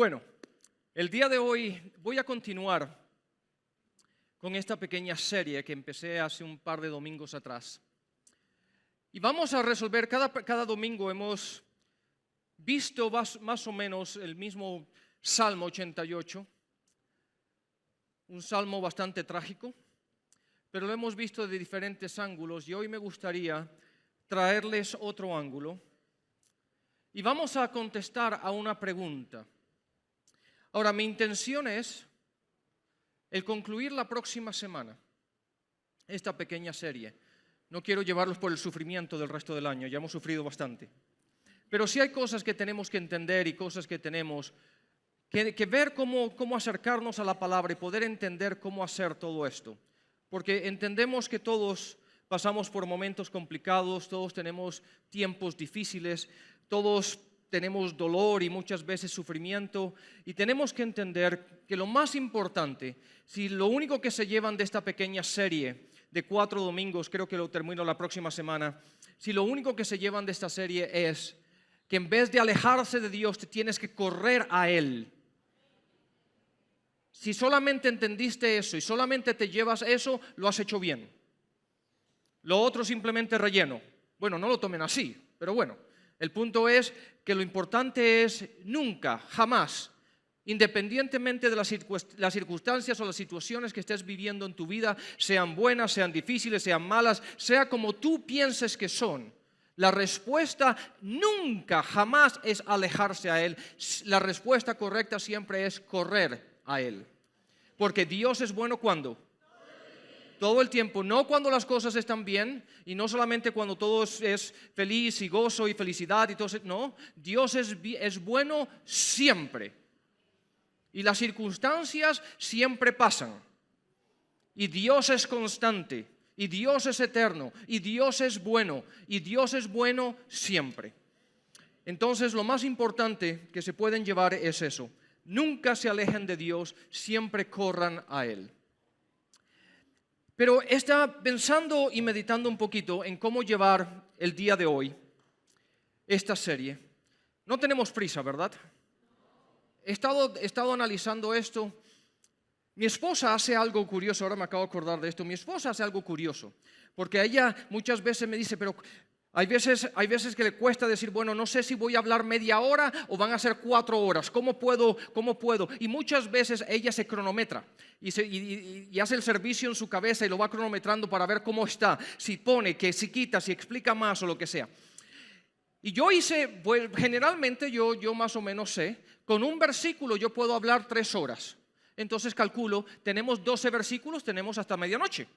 Bueno, el día de hoy voy a continuar con esta pequeña serie que empecé hace un par de domingos atrás. Y vamos a resolver, cada domingo hemos visto más o menos el mismo Salmo 88, un salmo bastante trágico, pero lo hemos visto de diferentes ángulos y hoy me gustaría traerles otro ángulo y vamos a contestar a una pregunta. Ahora, mi intención es el concluir la próxima semana esta pequeña serie. No quiero llevarlos por el sufrimiento del resto del año, ya hemos sufrido bastante. Pero sí hay cosas que tenemos que entender y cosas que tenemos que ver cómo acercarnos a la palabra y poder entender cómo hacer todo esto. Porque entendemos que todos pasamos por momentos complicados, todos tenemos tiempos difíciles, todos tenemos dolor y muchas veces sufrimiento, y tenemos que entender que lo más importante, si lo único que se llevan de esta pequeña serie de 4 domingos, creo que lo termino la próxima semana, si lo único que se llevan de esta serie es que en vez de alejarse de Dios, te tienes que correr a Él. Si solamente entendiste eso y solamente te llevas eso, lo has hecho bien. Lo otro simplemente relleno. Bueno, no lo tomen así, pero bueno. El punto es que lo importante es nunca, jamás, independientemente de las circunstancias o las situaciones que estés viviendo en tu vida, sean buenas, sean difíciles, sean malas, sea como tú pienses que son, la respuesta nunca, jamás es alejarse a Él. La respuesta correcta siempre es correr a Él. Porque Dios es bueno ¿cuándo? Todo el tiempo, no cuando las cosas están bien y no solamente cuando todo es feliz y gozo y felicidad y todo eso, no, Dios es bueno siempre y las circunstancias siempre pasan y Dios es constante y Dios es eterno y Dios es bueno siempre. Entonces lo más importante que se pueden llevar es eso, nunca se alejen de Dios, siempre corran a Él. Pero está pensando y meditando un poquito en cómo llevar el día de hoy esta serie. No tenemos prisa, ¿verdad? He estado analizando esto. Mi esposa hace algo curioso, ahora me acabo de acordar de esto. Mi esposa hace algo curioso, porque ella muchas veces me dice, pero hay veces que le cuesta decir, bueno, no sé si voy a hablar media hora o van a ser 4 horas, ¿cómo puedo? Y muchas veces ella se cronometra y hace el servicio en su cabeza y lo va cronometrando para ver cómo está, si pone, que si quita, si explica más o lo que sea. Y yo pues, generalmente yo más o menos sé, con un versículo yo puedo hablar 3 horas. Entonces calculo, tenemos 12 versículos, tenemos hasta medianoche.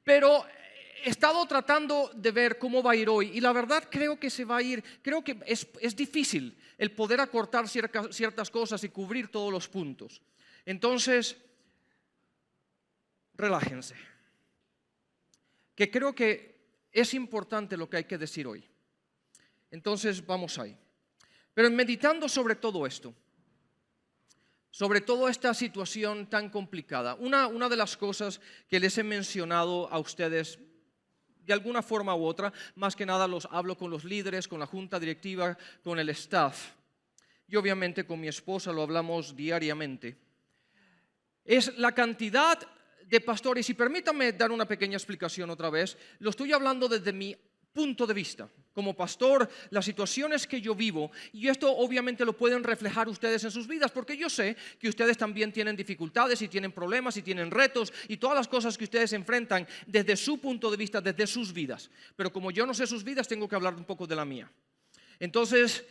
Pero he estado tratando de ver cómo va a ir hoy y la verdad creo que se va a ir, creo que es difícil el poder acortar ciertas cosas y cubrir todos los puntos. Entonces, relájense, que creo que es importante lo que hay que decir hoy. Entonces, vamos ahí. Pero meditando sobre todo esto, sobre toda esta situación tan complicada, una de las cosas que les he mencionado a ustedes de alguna forma u otra, más que nada los hablo con los líderes, con la junta directiva, con el staff y obviamente con mi esposa lo hablamos diariamente. Es la cantidad de pastores, y permítanme dar una pequeña explicación otra vez, lo estoy hablando desde mi punto de vista. Como pastor, las situaciones que yo vivo, y esto obviamente lo pueden reflejar ustedes en sus vidas, porque yo sé que ustedes también tienen dificultades y tienen problemas y tienen retos y todas las cosas que ustedes enfrentan desde su punto de vista, desde sus vidas. Pero como yo no sé sus vidas, tengo que hablar un poco de la mía. Entonces,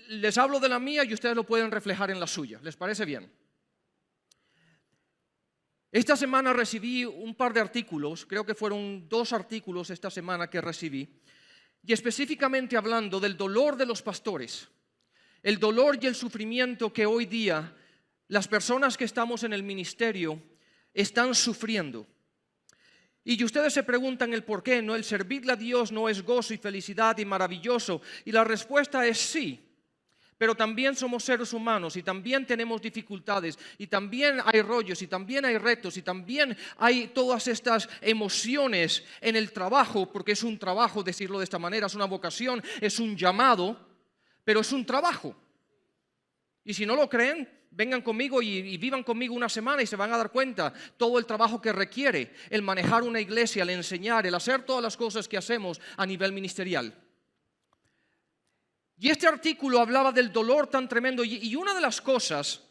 les hablo de la mía y ustedes lo pueden reflejar en la suya. ¿Les parece bien? Esta semana recibí un par de artículos, creo que fueron 2 artículos esta semana que recibí, y específicamente hablando del dolor de los pastores, el dolor y el sufrimiento que hoy día las personas que estamos en el ministerio están sufriendo. Y ustedes se preguntan el por qué, ¿no? El servirle a Dios no es gozo y felicidad y maravilloso, y la respuesta es sí. Pero también somos seres humanos y también tenemos dificultades y también hay rollos y también hay retos y también hay todas estas emociones en el trabajo, porque es un trabajo, decirlo de esta manera, es una vocación, es un llamado. pero es un trabajo. Y si no lo creen, vengan conmigo y vivan conmigo una semana y se van a dar cuenta todo el trabajo que requiere el manejar una iglesia, el enseñar, el hacer todas las cosas que hacemos a nivel ministerial. Y este artículo hablaba del dolor tan tremendo y una de las cosas,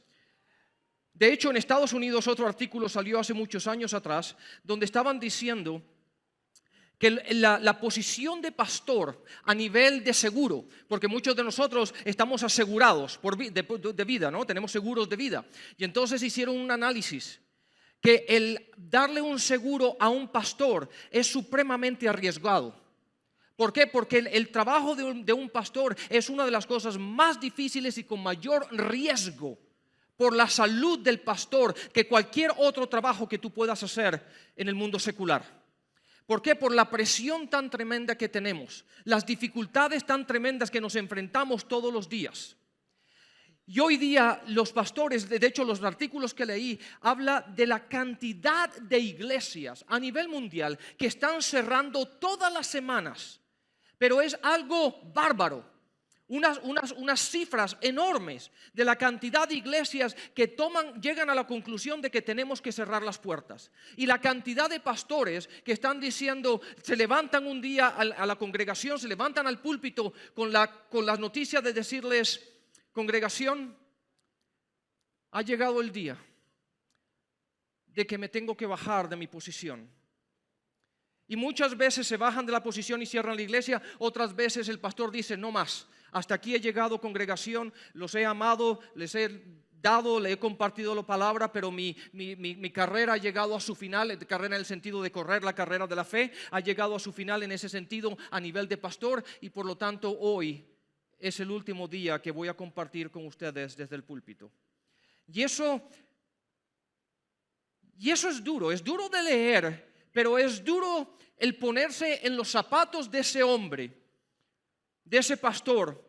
de hecho en Estados Unidos otro artículo salió hace muchos años atrás, donde estaban diciendo que la posición de pastor a nivel de seguro, porque muchos de nosotros estamos asegurados de vida, ¿no? Tenemos seguros de vida. Y entonces hicieron un análisis que el darle un seguro a un pastor es supremamente arriesgado. ¿Por qué? Porque el trabajo de un pastor es una de las cosas más difíciles y con mayor riesgo por la salud del pastor que cualquier otro trabajo que tú puedas hacer en el mundo secular. ¿Por qué? Por la presión tan tremenda que tenemos, las dificultades tan tremendas que nos enfrentamos todos los días. Y hoy día los pastores, de hecho los artículos que leí, habla de la cantidad de iglesias a nivel mundial que están cerrando todas las semanas. Pero es algo bárbaro. Unas cifras enormes de la cantidad de iglesias que llegan a la conclusión de que tenemos que cerrar las puertas. Y la cantidad de pastores que están diciendo, se levantan un día a la congregación, se levantan al púlpito con las noticias de decirles, congregación, ha llegado el día de que me tengo que bajar de mi posición. Y muchas veces se bajan de la posición y cierran la iglesia, otras veces el pastor dice, no más. Hasta aquí he llegado, congregación, los he amado, les he dado, le he compartido la palabra, pero mi carrera ha llegado a su final, carrera en el sentido de correr la carrera de la fe, ha llegado a su final en ese sentido a nivel de pastor y por lo tanto hoy es el último día que voy a compartir con ustedes desde el púlpito. Y eso es duro de leer, pero es duro el ponerse en los zapatos de ese hombre, de ese pastor,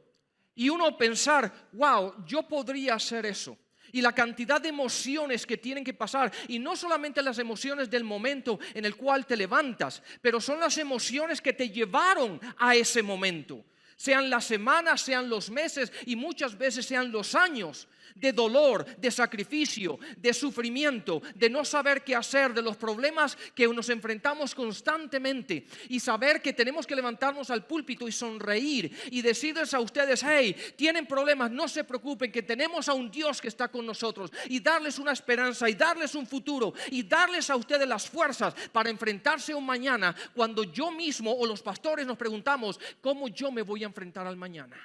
y uno pensar, wow, yo podría hacer eso. Y la cantidad de emociones que tienen que pasar, y no solamente las emociones del momento en el cual te levantas, pero son las emociones que te llevaron a ese momento. Sean las semanas, sean los meses y muchas veces sean los años de dolor, de sacrificio, de sufrimiento, de no saber qué hacer, de los problemas que nos enfrentamos constantemente y saber que tenemos que levantarnos al púlpito y sonreír y decirles a ustedes, hey, tienen problemas, no se preocupen, que tenemos a un Dios que está con nosotros y darles una esperanza y darles un futuro y darles a ustedes las fuerzas para enfrentarse a un mañana cuando yo mismo o los pastores nos preguntamos, ¿cómo yo me voy a enfrentar al mañana?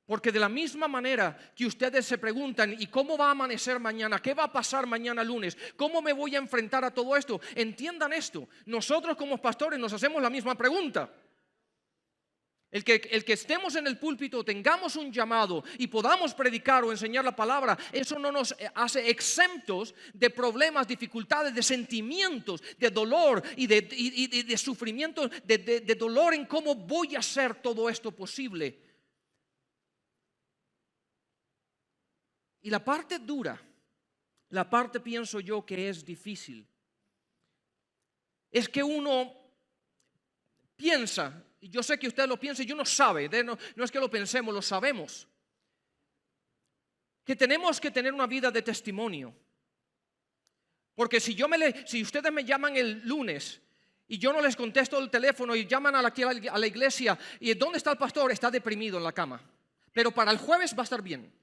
Porque de la misma manera que ustedes se preguntan, ¿y cómo va a amanecer mañana? ¿Qué va a pasar mañana lunes? ¿Cómo me voy a enfrentar a todo esto? Entiendan esto, nosotros como pastores nos hacemos la misma pregunta. El que estemos en el púlpito, tengamos un llamado y podamos predicar o enseñar la palabra, eso no nos hace exentos de problemas, dificultades, de sentimientos, de dolor y de sufrimiento, de dolor en cómo voy a hacer todo esto posible. Y la parte dura, la parte pienso yo que es difícil, es que uno piensa, y yo sé que usted lo piensa y uno sabe, no es que lo pensemos, lo sabemos, que tenemos que tener una vida de testimonio. Porque si ustedes me llaman el lunes y yo no les contesto el teléfono y llaman a la iglesia y ¿dónde está el pastor? Está deprimido en la cama, pero para el jueves va a estar bien.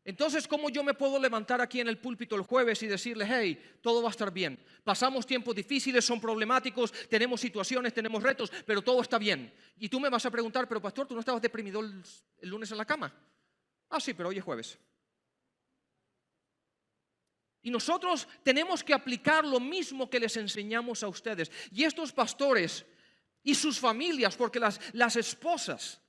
Entonces, ¿cómo yo me puedo levantar aquí en el púlpito el jueves y decirle, hey, todo va a estar bien? Pasamos tiempos difíciles, son problemáticos, tenemos situaciones, tenemos retos, pero todo está bien. Y tú me vas a preguntar, pero pastor, ¿tú no estabas deprimido el lunes en la cama? Ah, sí, pero hoy es jueves. Y nosotros tenemos que aplicar lo mismo que les enseñamos a ustedes. Y estos pastores y sus familias, porque las esposas,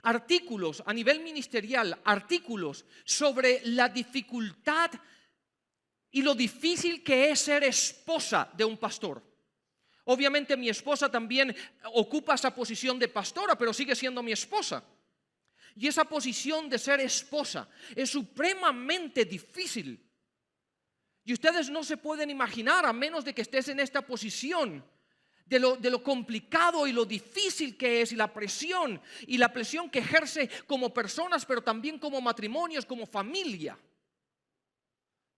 artículos a nivel ministerial, artículos sobre la dificultad y lo difícil que es ser esposa de un pastor. Obviamente mi esposa también ocupa esa posición de pastora, pero sigue siendo mi esposa. Y esa posición de ser esposa es supremamente difícil. Y ustedes no se pueden imaginar, a menos de que estés en esta posición, de lo complicado y lo difícil que es, y la presión que ejerce como personas, pero también como matrimonios, como familia.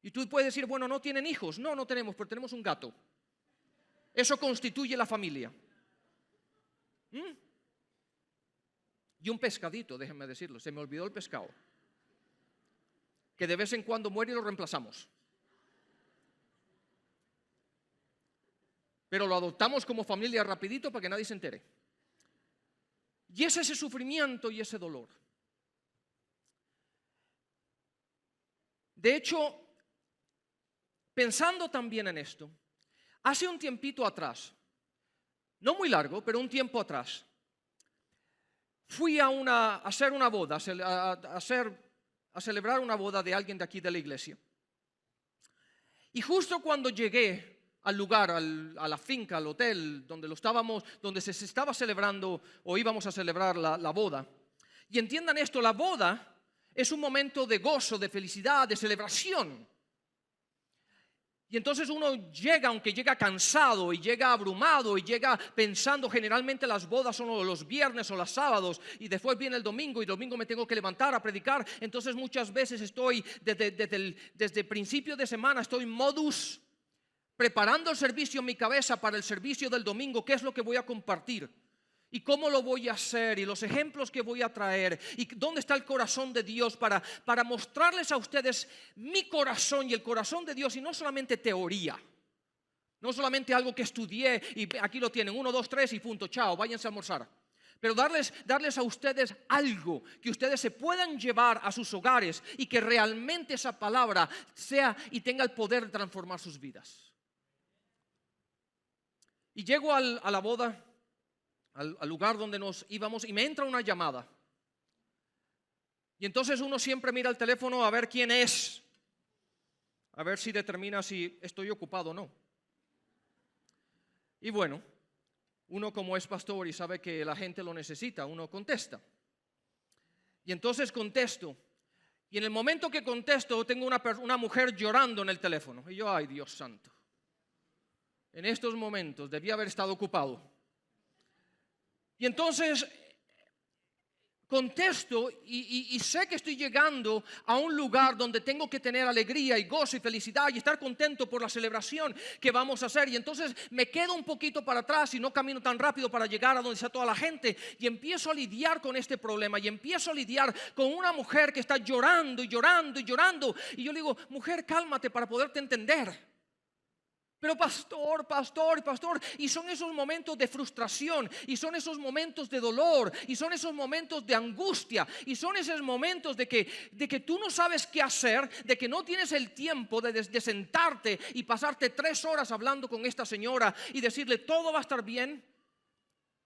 Y tú puedes decir, bueno, ¿no tienen hijos? No, no tenemos, pero tenemos un gato. Eso constituye la familia. Y un pescadito, déjenme decirlo, se me olvidó el pescado, que de vez en cuando muere y lo reemplazamos. Pero lo adoptamos como familia rapidito para que nadie se entere. Y es ese sufrimiento y ese dolor. De hecho, pensando también en esto, hace un tiempito atrás, no muy largo, pero un tiempo atrás, fui a hacer una boda, a celebrar una boda de alguien de aquí de la iglesia. Y justo cuando llegué al lugar, a la finca, al hotel donde se estaba celebrando o íbamos a celebrar la boda. Y entiendan esto, la boda es un momento de gozo, de felicidad, de celebración. Y entonces uno llega, aunque llega cansado y llega abrumado y llega pensando, generalmente las bodas son los viernes o los sábados y después viene el domingo y el domingo me tengo que levantar a predicar. Entonces muchas veces estoy, desde principio de semana, estoy en modus, preparando el servicio en mi cabeza para el servicio del domingo, qué es lo que voy a compartir. ¿Y cómo lo voy a hacer? Y los ejemplos que voy a traer. ¿Y dónde está el corazón de Dios para mostrarles a ustedes mi corazón y el corazón de Dios? Y no solamente teoría. No solamente algo que estudié y aquí lo tienen. 1, 2, 3 y punto. Chao, váyanse a almorzar. Pero darles a ustedes algo que ustedes se puedan llevar a sus hogares y que realmente esa palabra sea y tenga el poder de transformar sus vidas. Y llego a la boda, al lugar donde nos íbamos, y me entra una llamada. Y entonces uno siempre mira el teléfono a ver quién es, a ver si determina si estoy ocupado o no. Y bueno, uno como es pastor y sabe que la gente lo necesita, uno contesta. Y entonces contesto, y en el momento que contesto tengo una mujer llorando en el teléfono. Y yo, ay Dios santo, en estos momentos debía haber estado ocupado. Y entonces contesto y sé que estoy llegando a un lugar donde tengo que tener alegría y gozo y felicidad y estar contento por la celebración que vamos a hacer. Y entonces me quedo un poquito para atrás y no camino tan rápido para llegar a donde está toda la gente. Y empiezo a lidiar con este problema y empiezo a lidiar con una mujer que está llorando y llorando y llorando. Y yo le digo, mujer, cálmate para poderte entender. Pero pastor, y son esos momentos de frustración, y son esos momentos de dolor, y son esos momentos de angustia, y son esos momentos de que tú no sabes qué hacer, de que no tienes el tiempo de sentarte y pasarte 3 horas hablando con esta señora y decirle todo va a estar bien.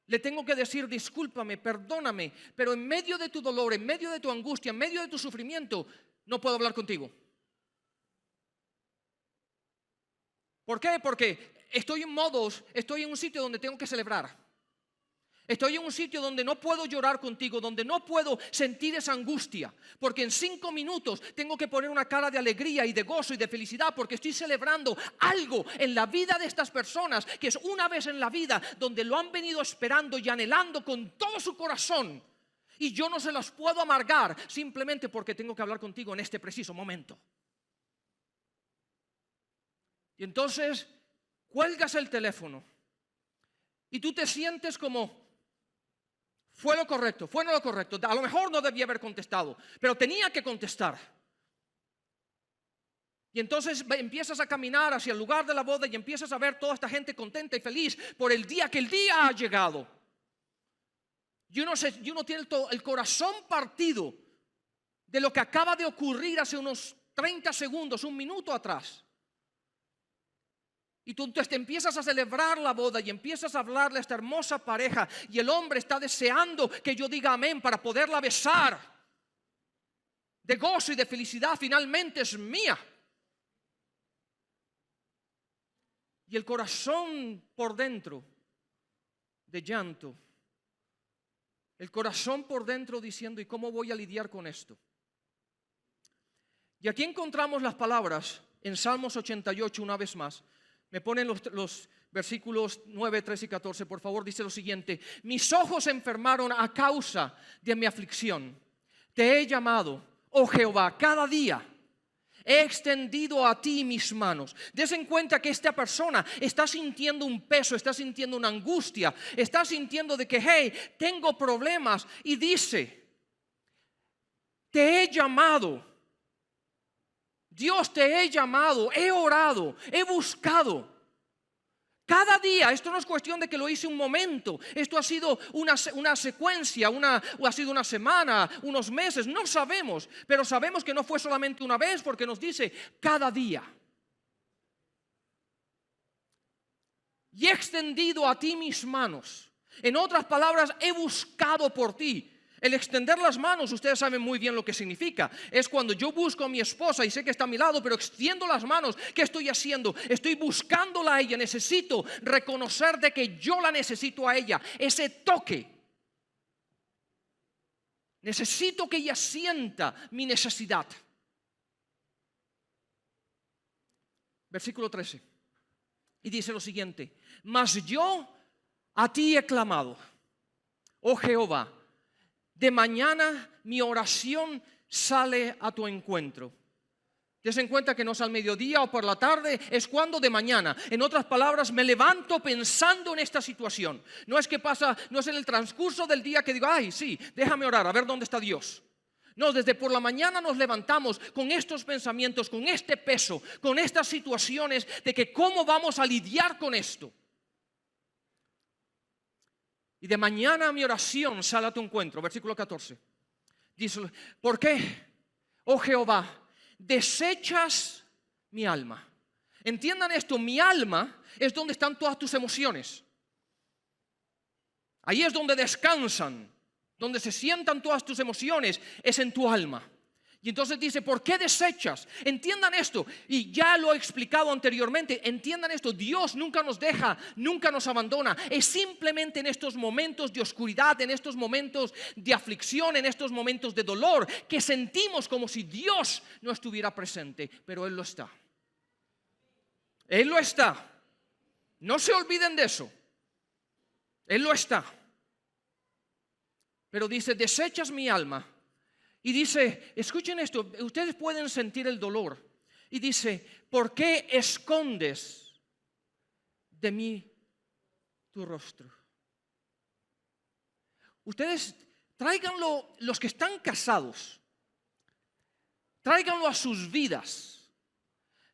Le tengo que decir, discúlpame, perdóname, pero en medio de tu dolor, en medio de tu angustia, en medio de tu sufrimiento, no puedo hablar contigo. ¿Por qué? Porque estoy en un sitio donde tengo que celebrar. Estoy en un sitio donde no puedo llorar contigo, donde no puedo sentir esa angustia, porque en 5 minutos tengo que poner una cara de alegría y de gozo y de felicidad, porque estoy celebrando algo en la vida de estas personas, que es una vez en la vida, donde lo han venido esperando y anhelando con todo su corazón, y yo no se las puedo amargar simplemente porque tengo que hablar contigo en este preciso momento. Y entonces cuelgas el teléfono y tú te sientes como, fue lo correcto, fue no lo correcto. A lo mejor no debía haber contestado, pero tenía que contestar. Y entonces empiezas a caminar hacia el lugar de la boda y empiezas a ver toda esta gente contenta y feliz por el día ha llegado. Y uno tiene el corazón partido de lo que acaba de ocurrir hace unos 30 segundos, un minuto atrás. Y tú te empiezas a celebrar la boda y empiezas a hablarle a esta hermosa pareja. Y el hombre está deseando que yo diga amén para poderla besar. De gozo y de felicidad, finalmente es mía. Y el corazón por dentro de llanto. El corazón por dentro diciendo, ¿y cómo voy a lidiar con esto? Y aquí encontramos las palabras en Salmos 88 una vez más, Me ponen los versículos 9, 13 y 14, por favor. Dice lo siguiente: mis ojos se enfermaron a causa de mi aflicción. Te he llamado, oh Jehová, cada día. He extendido a ti mis manos. Des en cuenta que esta persona está sintiendo un peso, está sintiendo una angustia, está sintiendo de que, hey, tengo problemas. Y dice, te he llamado. Dios, te he llamado, he orado, he buscado. Cada día, esto no es cuestión de que lo hice un momento, esto ha sido una secuencia, ha sido una semana, unos meses, no sabemos, pero sabemos que no fue solamente una vez porque nos dice cada día. Y he extendido a ti mis manos. En otras palabras, he buscado por ti. El extender las manos, ustedes saben muy bien lo que significa. Es cuando yo busco a mi esposa y sé que está a mi lado, pero extiendo las manos. ¿Qué estoy haciendo? Estoy buscándola a ella. Necesito reconocer de que yo la necesito a ella. Ese toque. Necesito que ella sienta mi necesidad. Versículo 13. Y dice lo siguiente: mas yo a ti he clamado, oh Jehová. De mañana mi oración sale a tu encuentro. Des en cuenta que no es al mediodía o por la tarde, es cuando de mañana. En otras palabras, me levanto pensando en esta situación. No es que pasa, no es en el transcurso del día que digo, ay, sí, déjame orar, a ver dónde está Dios. No, desde por la mañana nos levantamos con estos pensamientos, con este peso, con estas situaciones de que cómo vamos a lidiar con esto. Y de mañana mi oración sale a tu encuentro. Versículo 14. Dice, ¿por qué, oh Jehová, desechas mi alma? Entiendan esto, mi alma es donde están todas tus emociones. Ahí es donde descansan, donde se sientan todas tus emociones, es en tu alma. Y entonces dice, ¿por qué desechas? Entiendan esto, y ya lo he explicado anteriormente, entiendan esto, Dios nunca nos deja, nunca nos abandona. Es simplemente en estos momentos de oscuridad, en estos momentos de aflicción, en estos momentos de dolor, que sentimos como si Dios no estuviera presente, pero Él lo está. Él lo está. No se olviden de eso. Él lo está. Pero dice, desechas mi alma. Y dice, escuchen esto, ustedes pueden sentir el dolor. Y dice, ¿por qué escondes de mí tu rostro? Ustedes tráiganlo, los que están casados, tráiganlo a sus vidas.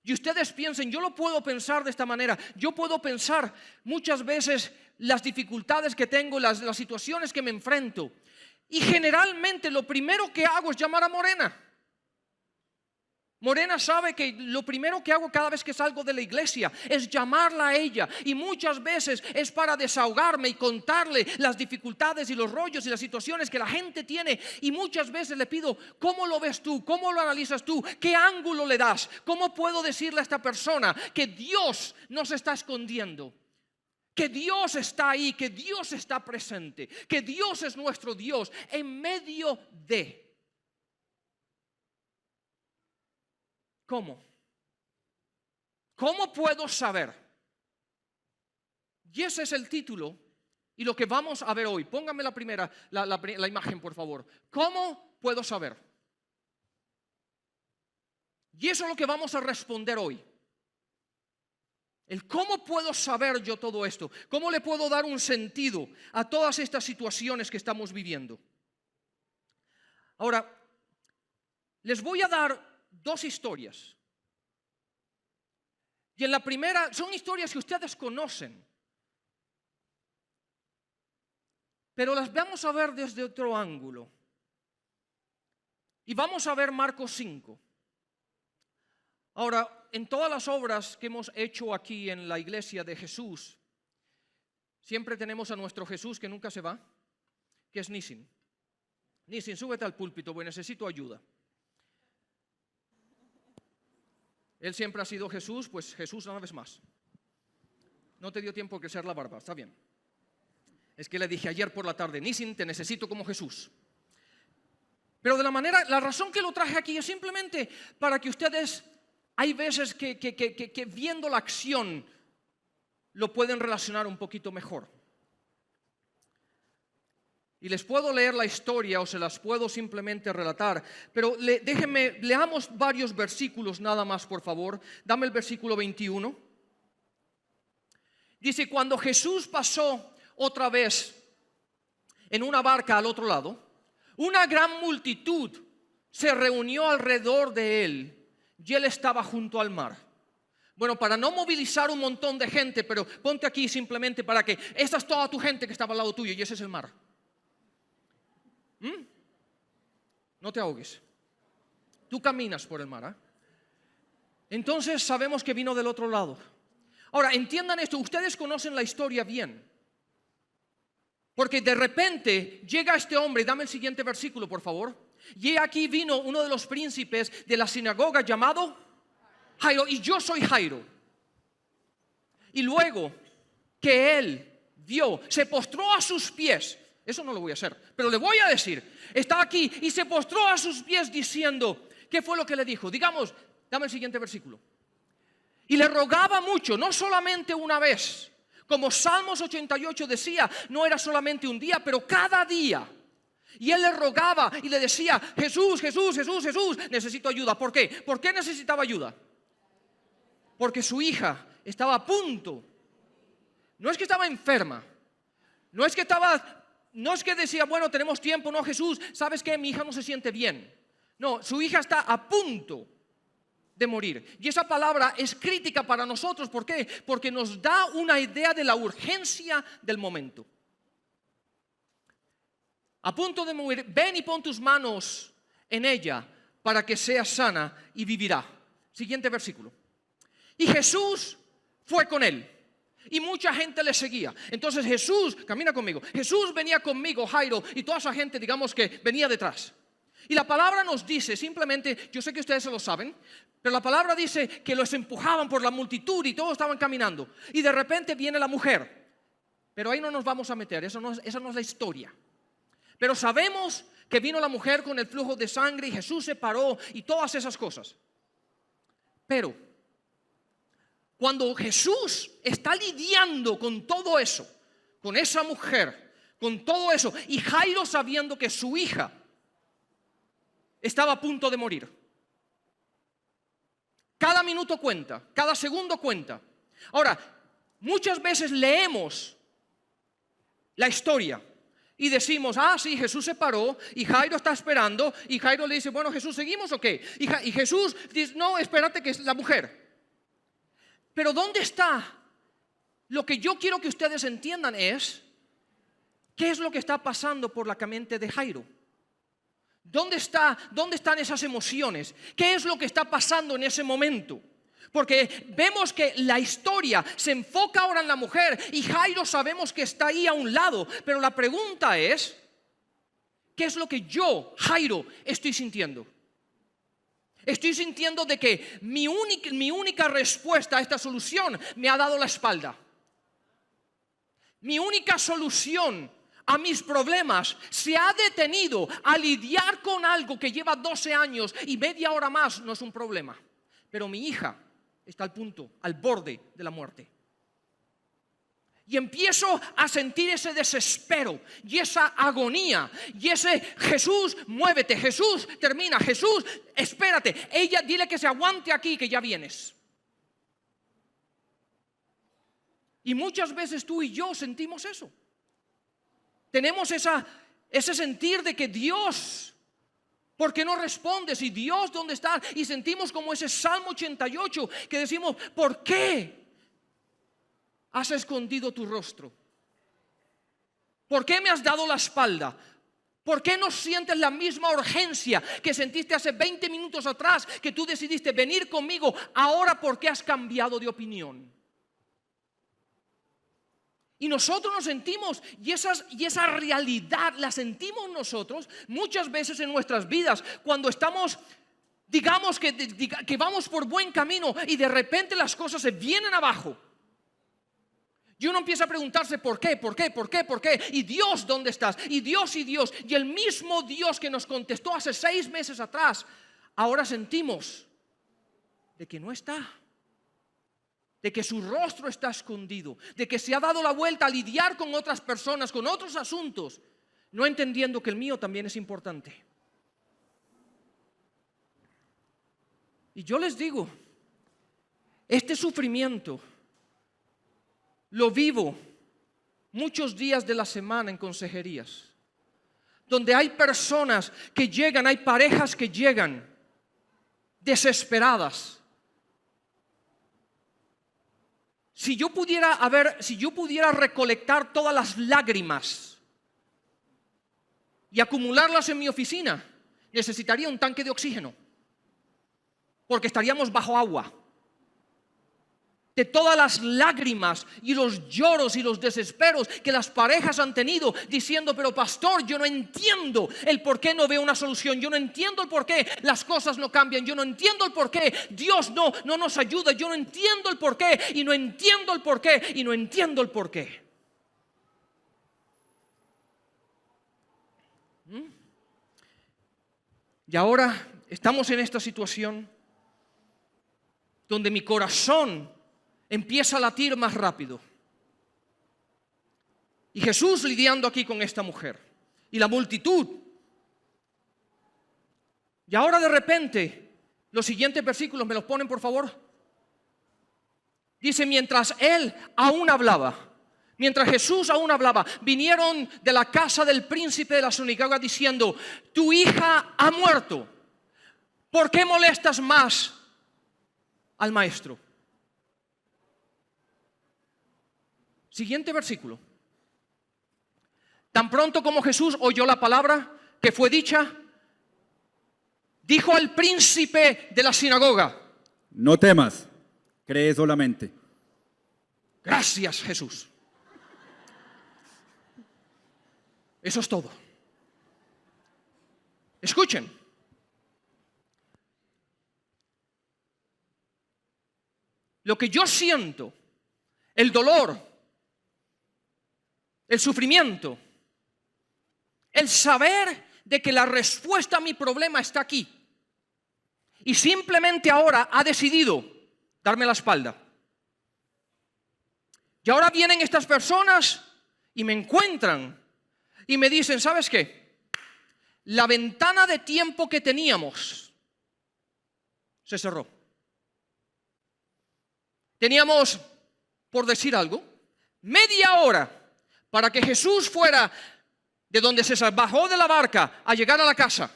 Y ustedes piensen, yo lo puedo pensar de esta manera. Yo puedo pensar muchas veces las dificultades que tengo, las situaciones que me enfrento. Y generalmente lo primero que hago es llamar a Morena. Morena sabe que lo primero que hago cada vez que salgo de la iglesia es llamarla a ella. Y muchas veces es para desahogarme y contarle las dificultades y los rollos y las situaciones que la gente tiene. Y muchas veces le pido, ¿cómo lo ves tú? ¿Cómo lo analizas tú? ¿Qué ángulo le das? ¿Cómo puedo decirle a esta persona que Dios no se está escondiendo? Que Dios está ahí, que Dios está presente, que Dios es nuestro Dios en medio de. ¿Cómo? ¿Cómo puedo saber? Y ese es el título y lo que vamos a ver hoy. Póngame la primera, la imagen, por favor. ¿Cómo puedo saber? Y eso es lo que vamos a responder hoy. El cómo puedo saber yo todo esto, cómo le puedo dar un sentido a todas estas situaciones que estamos viviendo. Ahora, les voy a dar dos historias. Y en la primera, son historias que ustedes conocen, pero las vamos a ver desde otro ángulo. Y vamos a ver Marcos 5. Ahora, en todas las obras que hemos hecho aquí en la iglesia de Jesús, siempre tenemos a nuestro Jesús que nunca se va, que es Nisin. Nisin, súbete al púlpito, porque necesito ayuda. Él siempre ha sido Jesús, pues Jesús una vez más. No te dio tiempo a crecer la barba, está bien. Es que le dije ayer por la tarde, Nisin, te necesito como Jesús. Pero la razón que lo traje aquí es simplemente para que ustedes... Hay veces que viendo la acción lo pueden relacionar un poquito mejor. Y les puedo leer la historia o se las puedo simplemente relatar, pero leamos varios versículos nada más, por favor. Dame el versículo 21. Dice, cuando Jesús pasó otra vez en una barca al otro lado, una gran multitud se reunió alrededor de él y él estaba junto al mar. Bueno, para no movilizar un montón de gente, pero ponte aquí simplemente para que esta es toda tu gente que estaba al lado tuyo y ese es el mar. No te ahogues. Tú caminas por el mar, ¿eh? Entonces sabemos que vino del otro lado. Ahora, entiendan esto, ustedes conocen la historia bien. Porque de repente llega este hombre, dame el siguiente versículo, por favor. Y aquí vino uno de los príncipes de la sinagoga llamado Jairo, y yo soy Jairo. Y luego que él vio, se postró a sus pies. Eso no lo voy a hacer, pero le voy a decir. Está aquí y se postró a sus pies diciendo, ¿qué fue lo que le dijo? Digamos, dame el siguiente versículo. Y le rogaba mucho, no solamente una vez, como Salmos 88 decía, no era solamente un día, pero cada día. Y él le rogaba y le decía, Jesús, Jesús, Jesús, Jesús, necesito ayuda. ¿Por qué? ¿Por qué necesitaba ayuda? Porque su hija estaba a punto. No es que estaba enferma, no es que decía, bueno, tenemos tiempo, no, Jesús, ¿sabes qué? Mi hija no se siente bien. No, su hija está a punto de morir. Y esa palabra es crítica para nosotros. ¿Por qué? Porque nos da una idea de la urgencia del momento. A punto de morir, ven y pon tus manos en ella para que sea sana y vivirá. Siguiente versículo. Y Jesús fue con él. Y mucha gente le seguía. Entonces Jesús, camina conmigo, Jesús venía conmigo, Jairo, y toda esa gente, digamos que venía detrás. Y la palabra nos dice, simplemente, yo sé que ustedes se lo saben, pero la palabra dice que los empujaban por la multitud y todos estaban caminando. Y de repente viene la mujer. Pero ahí no nos vamos a meter, esa no es la historia. Pero sabemos que vino la mujer con el flujo de sangre y Jesús se paró y todas esas cosas. Pero cuando Jesús está lidiando con todo eso, con esa mujer, con todo eso, y Jairo sabiendo que su hija estaba a punto de morir. Cada minuto cuenta, cada segundo cuenta. Ahora, muchas veces leemos la historia y decimos, sí, Jesús se paró y Jairo está esperando, y Jairo le dice, bueno, Jesús, ¿seguimos o qué? Y Jesús dice, no, espérate, que es la mujer. Pero ¿dónde está? Lo que yo quiero que ustedes entiendan es, ¿qué es lo que está pasando por la mente de Jairo? ¿Dónde están esas emociones? ¿Qué es lo que está pasando en ese momento? Porque vemos que la historia se enfoca ahora en la mujer y Jairo sabemos que está ahí a un lado. Pero la pregunta es, ¿qué es lo que yo, Jairo, estoy sintiendo? Estoy sintiendo de que mi única respuesta a esta solución me ha dado la espalda. Mi única solución a mis problemas se ha detenido a lidiar con algo que lleva 12 años y media hora más no es un problema. Pero mi hija está al borde de la muerte. Y empiezo a sentir ese desespero y esa agonía y ese Jesús, muévete, Jesús, termina, Jesús, espérate, ella dile que se aguante aquí, que ya vienes. Y muchas veces tú y yo sentimos eso. Tenemos ese sentir de que Dios, ¿por qué no respondes? Y Dios, ¿dónde está? Y sentimos como ese Salmo 88 que decimos, ¿por qué has escondido tu rostro? ¿Por qué me has dado la espalda? ¿Por qué no sientes la misma urgencia que sentiste hace 20 minutos atrás que tú decidiste venir conmigo? Ahora, ¿por qué has cambiado de opinión? Y nosotros nos sentimos, y esa realidad la sentimos nosotros muchas veces en nuestras vidas cuando estamos, digamos que vamos por buen camino y de repente las cosas se vienen abajo. Y uno empieza a preguntarse ¿por qué? Y Dios, ¿dónde estás? Y Dios, y el mismo Dios que nos contestó hace 6 meses atrás, ahora sentimos de que no está. de que su rostro está escondido, de que se ha dado la vuelta a lidiar con otras personas, con otros asuntos, no entendiendo que el mío también es importante. Y yo les digo, este sufrimiento lo vivo muchos días de la semana en consejerías, donde hay personas que llegan, hay parejas que llegan desesperadas. Si yo pudiera recolectar todas las lágrimas y acumularlas en mi oficina, necesitaría un tanque de oxígeno, porque estaríamos bajo agua. De todas las lágrimas y los lloros y los desesperos que las parejas han tenido diciendo, pero pastor, yo no entiendo el por qué no veo una solución, yo no entiendo el por qué las cosas no cambian, yo no entiendo el por qué Dios no nos ayuda, yo no entiendo el por qué y no entiendo el por qué y no entiendo el por qué. Y ahora estamos en esta situación donde mi corazón empieza a latir más rápido. Y Jesús lidiando aquí con esta mujer y la multitud. Y ahora de repente, los siguientes versículos, ¿me los ponen por favor? Dice, mientras él aún hablaba, mientras Jesús aún hablaba, vinieron de la casa del príncipe de la sinagoga diciendo, tu hija ha muerto, ¿por qué molestas más al maestro? Siguiente versículo. Tan pronto como Jesús oyó la palabra que fue dicha, dijo al príncipe de la sinagoga, no temas, cree solamente. Gracias, Jesús. Eso es todo. Escuchen. Lo que yo siento, el dolor, el sufrimiento, el saber de que la respuesta a mi problema está aquí y simplemente ahora ha decidido darme la espalda. Y ahora vienen estas personas y me encuentran y me dicen, ¿sabes qué? La ventana de tiempo que teníamos se cerró. Teníamos, por decir algo, media hora para que Jesús fuera de donde se bajó de la barca a llegar a la casa.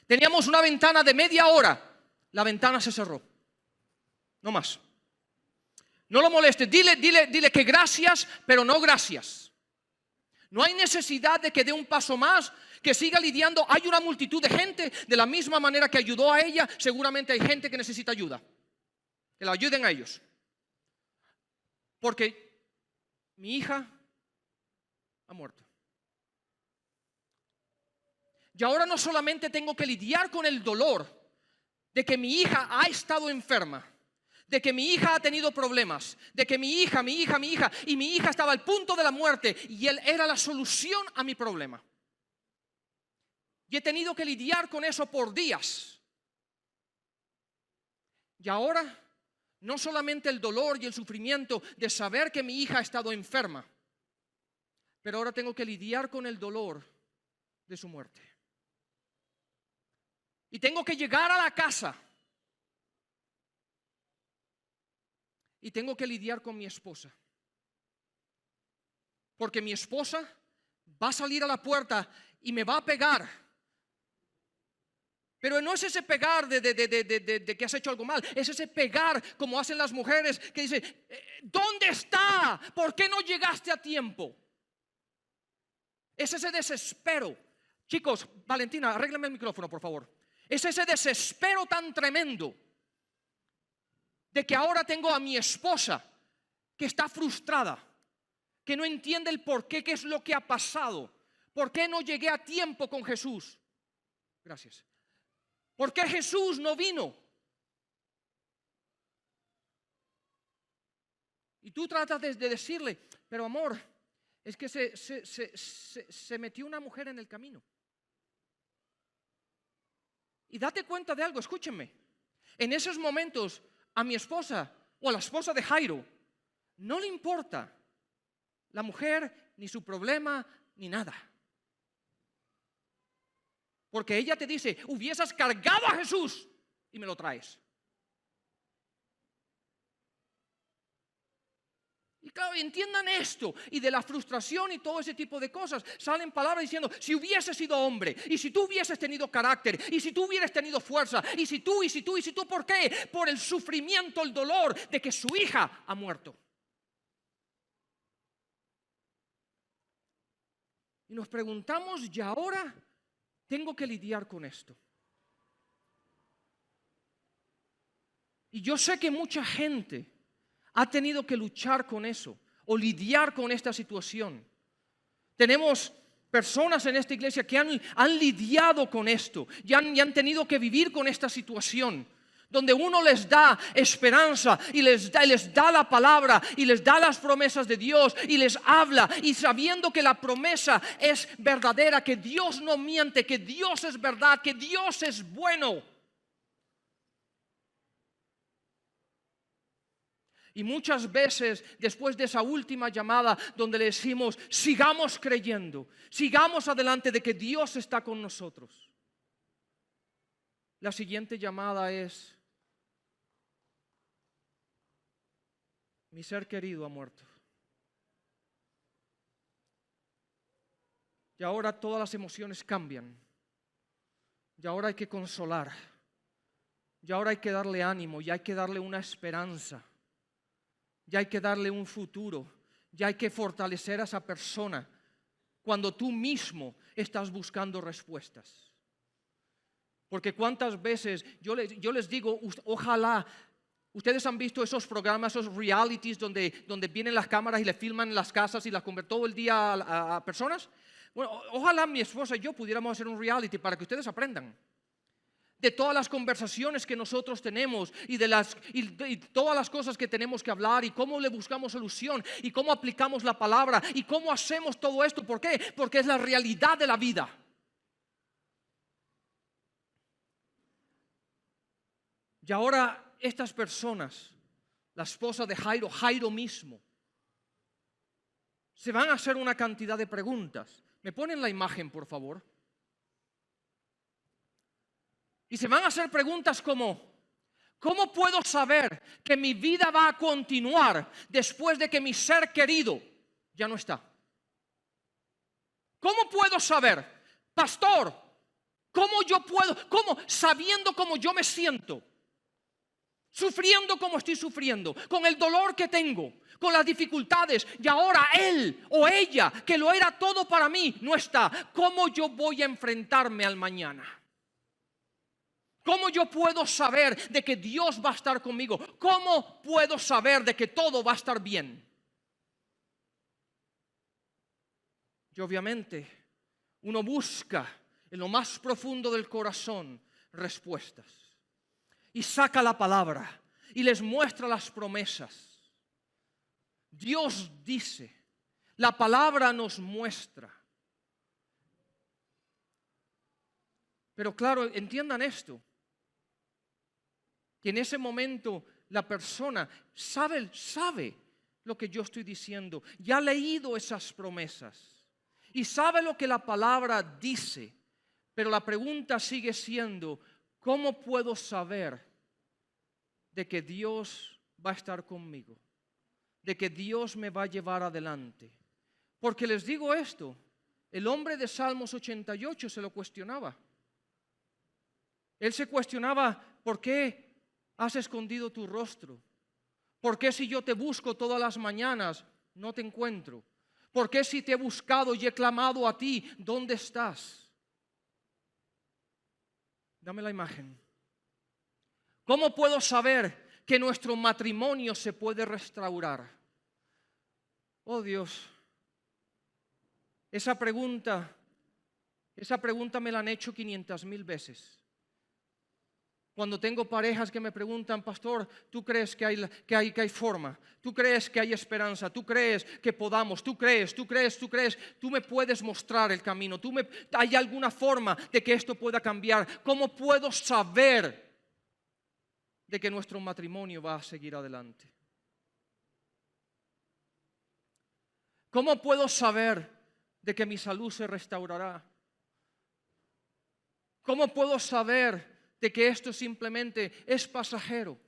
Teníamos una ventana de media hora. La ventana se cerró. No más. No lo molestes. Dile que gracias, pero no gracias. No hay necesidad de que dé un paso más, que siga lidiando. Hay una multitud de gente, de la misma manera que ayudó a ella, seguramente hay gente que necesita ayuda. Que la ayuden a ellos. Porque mi hija ha muerto. Y ahora no solamente tengo que lidiar con el dolor de que mi hija ha estado enferma, de que mi hija ha tenido problemas, de que mi hija, y mi hija estaba al punto de la muerte y él era la solución a mi problema. Y he tenido que lidiar con eso por días. Y ahora, no solamente el dolor y el sufrimiento de saber que mi hija ha estado enferma, pero ahora tengo que lidiar con el dolor de su muerte. Y tengo que llegar a la casa. Y tengo que lidiar con mi esposa. Porque mi esposa va a salir a la puerta y me va a pegar. Pero no es ese pegar de que has hecho algo mal. Es ese pegar como hacen las mujeres que dicen, ¿dónde está? ¿Por qué no llegaste a tiempo? Es ese desespero. Chicos, Valentina, arréglame el micrófono, por favor. Es ese desespero tan tremendo de que ahora tengo a mi esposa que está frustrada, que no entiende el por qué, qué es lo que ha pasado, por qué no llegué a tiempo con Jesús. Gracias. ¿Por qué Jesús no vino? Y tú tratas de decirle, pero amor, es que se metió una mujer en el camino. Y date cuenta de algo, escúchenme. En esos momentos a mi esposa o a la esposa de Jairo, no le importa la mujer, ni su problema, ni nada. Porque ella te dice, hubieses cargado a Jesús y me lo traes. Y claro, entiendan esto, y de la frustración y todo ese tipo de cosas salen palabras diciendo, si hubieses sido hombre, y si tú hubieses tenido carácter, y si tú hubieras tenido fuerza, y si tú, ¿por qué? Por el sufrimiento, el dolor de que su hija ha muerto. Y nos preguntamos, ¿y ahora tengo que lidiar con esto? Y yo sé que mucha gente ha tenido que luchar con eso o lidiar con esta situación. Tenemos personas en esta iglesia que han lidiado con esto y han tenido que vivir con esta situación, donde uno les da esperanza y les da la palabra y les da las promesas de Dios y les habla, y sabiendo que la promesa es verdadera, que Dios no miente, que Dios es verdad, que Dios es bueno. Y muchas veces después de esa última llamada donde le decimos, sigamos creyendo, sigamos adelante de que Dios está con nosotros, la siguiente llamada es, mi ser querido ha muerto. Y ahora todas las emociones cambian. Y ahora hay que consolar. Y ahora hay que darle ánimo. Y hay que darle una esperanza. Y hay que darle un futuro. Y hay que fortalecer a esa persona cuando tú mismo estás buscando respuestas. Porque cuántas veces yo les digo, ojalá. Ustedes han visto esos programas, esos realities donde vienen las cámaras y le filman las casas y las convierten todo el día a personas. Bueno, ojalá mi esposa y yo pudiéramos hacer un reality para que ustedes aprendan de todas las conversaciones que nosotros tenemos y todas las cosas que tenemos que hablar y cómo le buscamos solución y cómo aplicamos la palabra y cómo hacemos todo esto. ¿Por qué? Porque es la realidad de la vida. Y ahora estas personas, la esposa de Jairo, Jairo mismo, se van a hacer una cantidad de preguntas. ¿Me ponen la imagen, por favor? Y se van a hacer preguntas como, ¿cómo puedo saber que mi vida va a continuar después de que mi ser querido ya no está? ¿Cómo puedo saber, pastor? ¿Cómo sabiendo cómo yo me siento? Sufriendo como estoy sufriendo, con el dolor que tengo, con las dificultades, y ahora él o ella, que lo era todo para mí, no está. ¿Cómo yo voy a enfrentarme al mañana? ¿Cómo yo puedo saber de que Dios va a estar conmigo? ¿Cómo puedo saber de que todo va a estar bien? Y obviamente uno busca en lo más profundo del corazón respuestas. Y saca la palabra y les muestra las promesas. Dios dice, la palabra nos muestra. Pero claro, entiendan esto, que en ese momento la persona sabe lo que yo estoy diciendo, ya ha leído esas promesas y sabe lo que la palabra dice, pero la pregunta sigue siendo, ¿cómo puedo saber de que Dios va a estar conmigo? De que Dios me va a llevar adelante. Porque les digo esto, el hombre de Salmos 88 se lo cuestionaba. Él se cuestionaba, ¿por qué has escondido tu rostro? ¿Por qué si yo te busco todas las mañanas no te encuentro? ¿Por qué si te he buscado y he clamado a ti, dónde estás? Dame la imagen. ¿Cómo puedo saber que nuestro matrimonio se puede restaurar? Oh Dios, esa pregunta me la han hecho 500,000 veces. Cuando tengo parejas que me preguntan, pastor, ¿tú crees que hay forma? ¿Tú crees que hay esperanza? ¿Tú crees que podamos? ¿Tú crees? ¿Tú me puedes mostrar el camino? ¿Hay alguna forma de que esto pueda cambiar? ¿Cómo puedo saber de que nuestro matrimonio va a seguir adelante? ¿Cómo puedo saber de que mi salud se restaurará? ¿Cómo puedo saber de que esto simplemente es pasajero?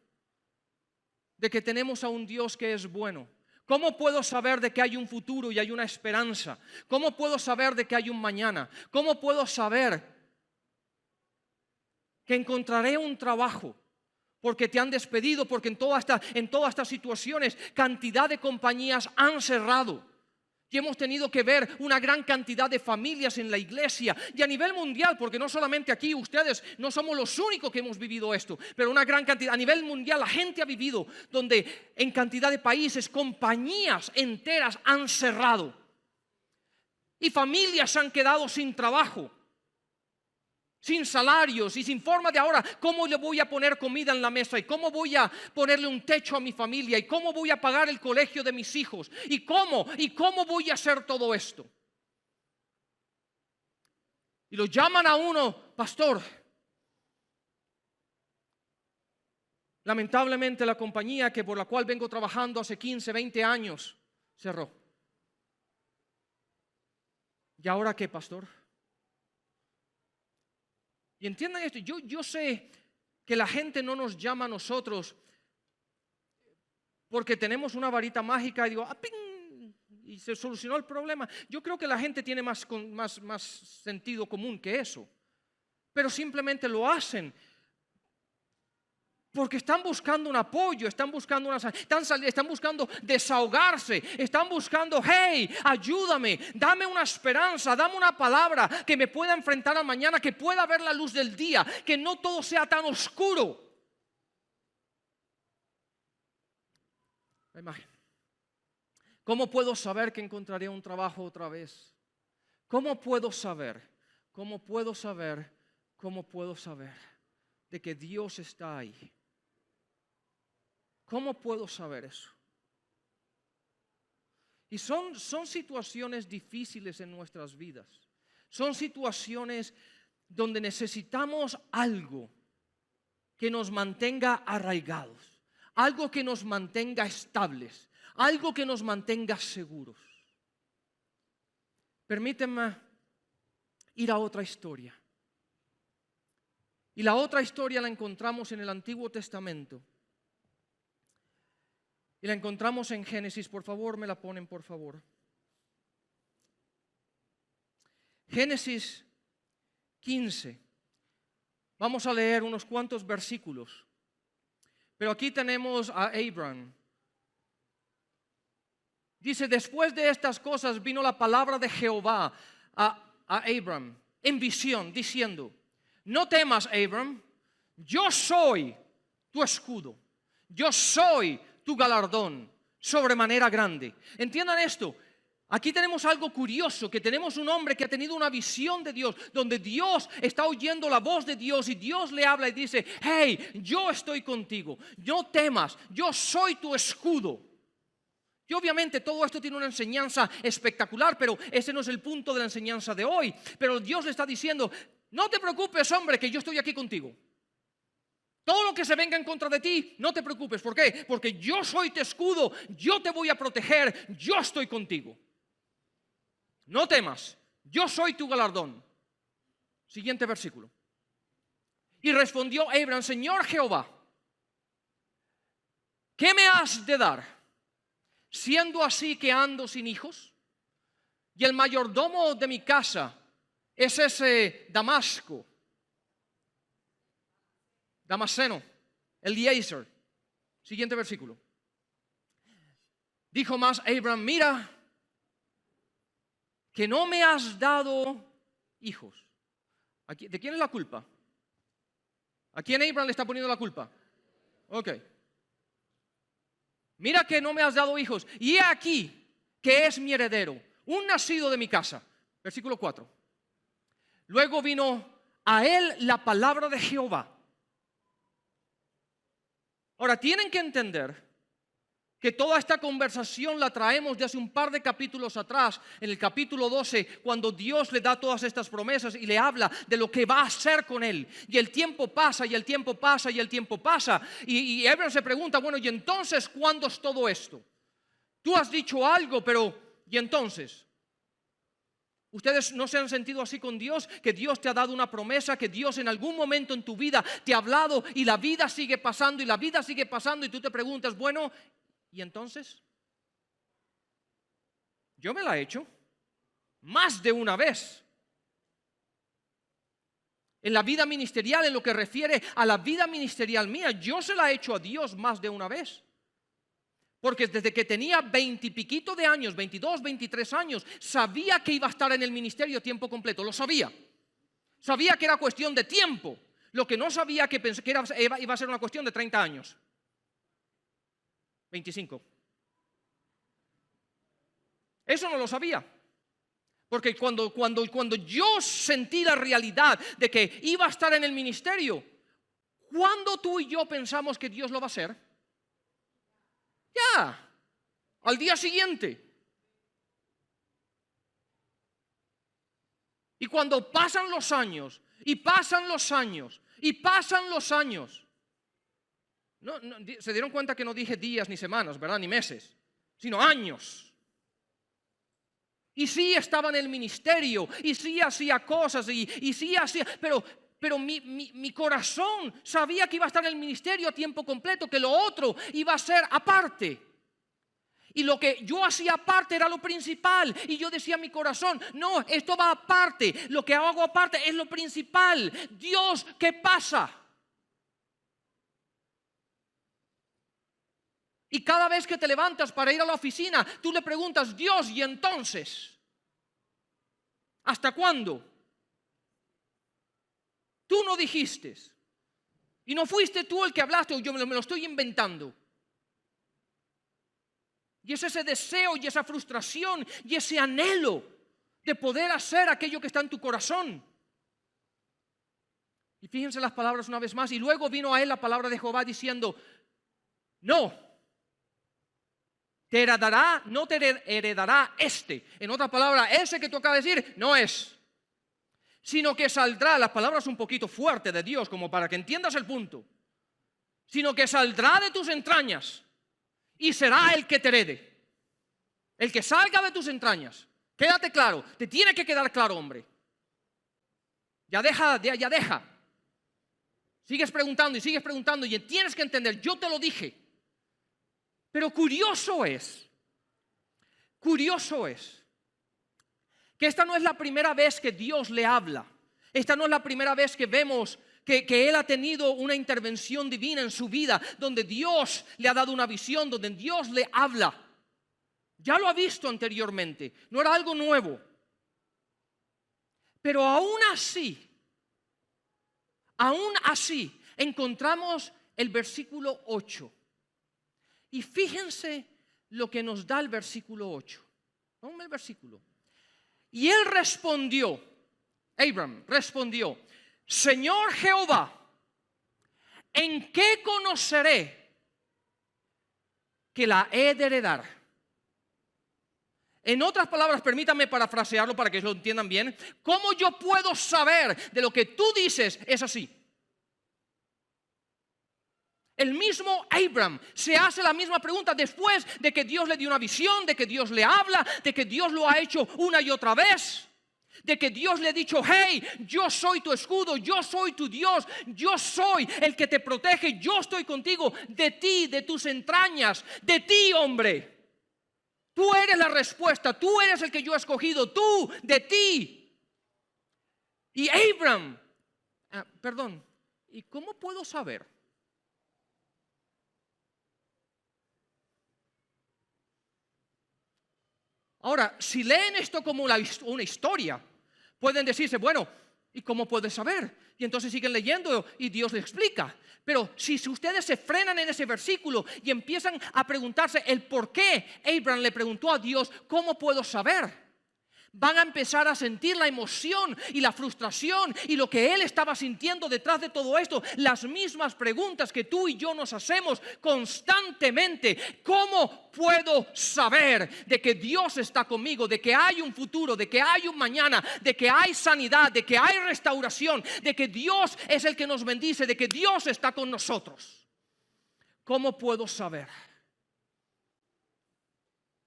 De que tenemos a un Dios que es bueno. ¿Cómo puedo saber de que hay un futuro y hay una esperanza? ¿Cómo puedo saber de que hay un mañana? ¿Cómo puedo saber que encontraré un trabajo? Porque te han despedido, porque en todas estas situaciones cantidad de compañías han cerrado. Y hemos tenido que ver una gran cantidad de familias en la iglesia y a nivel mundial, porque no solamente aquí ustedes no somos los únicos que hemos vivido esto, pero una gran cantidad, a nivel mundial la gente ha vivido donde en cantidad de países compañías enteras han cerrado y familias han quedado sin trabajo, sin salarios y sin forma de ahora, ¿cómo le voy a poner comida en la mesa? ¿Y cómo voy a ponerle un techo a mi familia? ¿Y cómo voy a pagar el colegio de mis hijos? ¿Y cómo voy a hacer todo esto? Y lo llaman a uno, pastor. Lamentablemente la compañía por la cual vengo trabajando hace 15, 20 años cerró. ¿Y ahora qué, pastor? Y entiendan esto, yo sé que la gente no nos llama a nosotros porque tenemos una varita mágica y digo, ¡ping! Y se solucionó el problema. Yo creo que la gente tiene más sentido común que eso. Pero simplemente lo hacen porque están buscando un apoyo, están buscando desahogarse, están buscando, hey, ayúdame, dame una esperanza, dame una palabra que me pueda enfrentar a mañana, que pueda ver la luz del día, que no todo sea tan oscuro. La imagen. ¿Cómo puedo saber que encontraré un trabajo otra vez? ¿Cómo puedo saber? ¿Cómo puedo saber? ¿Cómo puedo saber de que Dios está ahí? ¿Cómo puedo saber eso? Y son situaciones difíciles en nuestras vidas. Son situaciones donde necesitamos algo que nos mantenga arraigados, algo que nos mantenga estables, algo que nos mantenga seguros. Permítanme ir a otra historia. Y la otra historia la encontramos en el Antiguo Testamento. Y la encontramos en Génesis. Por favor, me la ponen, por favor. Génesis 15. Vamos a leer unos cuantos versículos. Pero aquí tenemos a Abraham. Dice, después de estas cosas vino la palabra de Jehová a Abraham en visión, diciendo, no temas, Abraham, yo soy tu escudo, yo soy tu galardón sobremanera grande. Entiendan esto. Aquí tenemos algo curioso, que tenemos un hombre que ha tenido una visión de Dios, donde Dios está oyendo la voz de Dios y Dios le habla y dice, hey, yo estoy contigo, no temas, yo soy tu escudo. Y obviamente todo esto tiene una enseñanza espectacular, pero ese no es el punto de la enseñanza de hoy. Pero Dios le está diciendo, no te preocupes, hombre, que yo estoy aquí contigo. Todo lo que se venga en contra de ti, no te preocupes. ¿Por qué? Porque yo soy tu escudo, yo te voy a proteger, yo estoy contigo. No temas, yo soy tu galardón. Siguiente versículo. Y respondió Abraham, Señor Jehová, ¿qué me has de dar? Siendo así que ando sin hijos, y el mayordomo de mi casa es ese Damasceno, Eliezer. Siguiente versículo. Dijo más Abraham, mira, que no me has dado hijos. ¿De quién es la culpa? ¿A quién Abraham le está poniendo la culpa? Ok. Mira que no me has dado hijos. Y he aquí que es mi heredero, un nacido de mi casa. Versículo 4. Luego vino a él la palabra de Jehová. Ahora tienen que entender que toda esta conversación la traemos de hace un par de capítulos atrás, en el capítulo 12, cuando Dios le da todas estas promesas y le habla de lo que va a hacer con él. Y el tiempo pasa, y el tiempo pasa, y el tiempo pasa. Y Abraham se pregunta, bueno, ¿y entonces cuándo es todo esto? Tú has dicho algo, pero ¿y entonces? ¿Ustedes no se han sentido así con Dios? Que Dios te ha dado una promesa, que Dios en algún momento en tu vida te ha hablado y la vida sigue pasando y la vida sigue pasando y tú te preguntas, bueno, ¿y entonces? Yo me la he hecho más de una vez. En la vida ministerial, en lo que refiere a la vida ministerial mía, yo se la he hecho a Dios más de una vez. Porque desde que tenía 20 y piquito de años, 22, 23 años, sabía que iba a estar en el ministerio a tiempo completo, lo sabía. Sabía que era cuestión de tiempo. Lo que no sabía que pensé que iba a ser una cuestión de 30 años. 25. Eso no lo sabía. Porque cuando yo sentí la realidad de que iba a estar en el ministerio, ¿cuándo tú y yo pensamos que Dios lo va a hacer? Ya, al día siguiente. Y cuando pasan los años, y pasan los años, y pasan los años, no, se dieron cuenta que no dije días ni semanas, ¿verdad? Ni meses, sino años. Y sí estaba en el ministerio, y sí hacía cosas, y sí hacía, pero mi corazón sabía que iba a estar en el ministerio a tiempo completo, que lo otro iba a ser aparte. Y lo que yo hacía aparte era lo principal. Y yo decía a mi corazón, no, esto va aparte. Lo que hago aparte es lo principal. Dios, ¿qué pasa? Y cada vez que te levantas para ir a la oficina, tú le preguntas, Dios, ¿y entonces? ¿Hasta cuándo? Tú no dijiste. Y no fuiste tú el que hablaste, o yo me lo estoy inventando. Y es ese deseo y esa frustración y ese anhelo de poder hacer aquello que está en tu corazón. Y fíjense las palabras una vez más. Y luego vino a él la palabra de Jehová diciendo, no te heredará este. En otra palabra, ese que tú acabas de decir, no es. Sino que saldrá, las palabras un poquito fuertes de Dios, como para que entiendas el punto. Sino que saldrá de tus entrañas y será el que te herede. El que salga de tus entrañas. Quédate claro, te tiene que quedar claro, hombre. Ya deja. Sigues preguntando y tienes que entender, yo te lo dije. Pero curioso es que esta no es la primera vez que Dios le habla. Esta no es la primera vez que vemos que él ha tenido una intervención divina en su vida, donde Dios le ha dado una visión, donde Dios le habla. Ya lo ha visto anteriormente, no era algo nuevo. Pero aún así, encontramos el versículo 8. Y fíjense lo que nos da el versículo 8. Ponme el versículo. Y él respondió, Abraham respondió, Señor Jehová, ¿en qué conoceré que la he de heredar? En otras palabras, permítanme parafrasearlo para que lo entiendan bien. ¿Cómo yo puedo saber de lo que tú dices es así? El mismo Abraham se hace la misma pregunta después de que Dios le dio una visión, de que Dios le habla, de que Dios lo ha hecho una y otra vez, de que Dios le ha dicho, hey, yo soy tu escudo, yo soy tu Dios, yo soy el que te protege, yo estoy contigo, de ti, de tus entrañas, de ti, hombre. Tú eres la respuesta, tú eres el que yo he escogido, tú, de ti. Y Abraham, ¿y cómo puedo saber? Ahora, si leen esto como una historia, pueden decirse, bueno, ¿y cómo puedes saber? Y entonces siguen leyendo y Dios le explica. Pero si ustedes se frenan en ese versículo y empiezan a preguntarse el por qué Abraham le preguntó a Dios, ¿cómo puedo saber? Van a empezar a sentir la emoción y la frustración y lo que él estaba sintiendo detrás de todo esto. Las mismas preguntas que tú y yo nos hacemos constantemente. ¿Cómo puedo saber de que Dios está conmigo? De que hay un futuro, de que hay un mañana, de que hay sanidad, de que hay restauración, de que Dios es el que nos bendice, de que Dios está con nosotros. ¿Cómo puedo saber?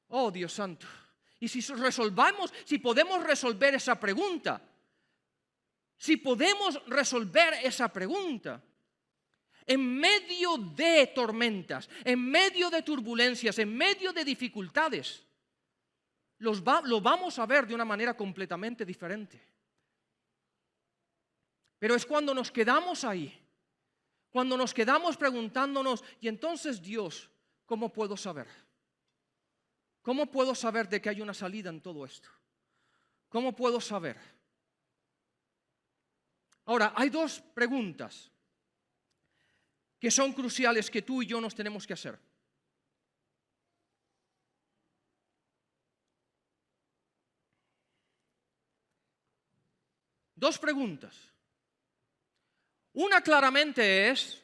Oh, Dios santo. Y si podemos resolver esa pregunta, en medio de tormentas, en medio de turbulencias, en medio de dificultades, lo vamos a ver de una manera completamente diferente. Pero es cuando nos quedamos ahí, cuando nos quedamos preguntándonos, y entonces Dios, ¿cómo puedo saber? ¿Cómo puedo saber de que hay una salida en todo esto? ¿Cómo puedo saber? Ahora, hay dos preguntas que son cruciales que tú y yo nos tenemos que hacer. Dos preguntas. Una claramente es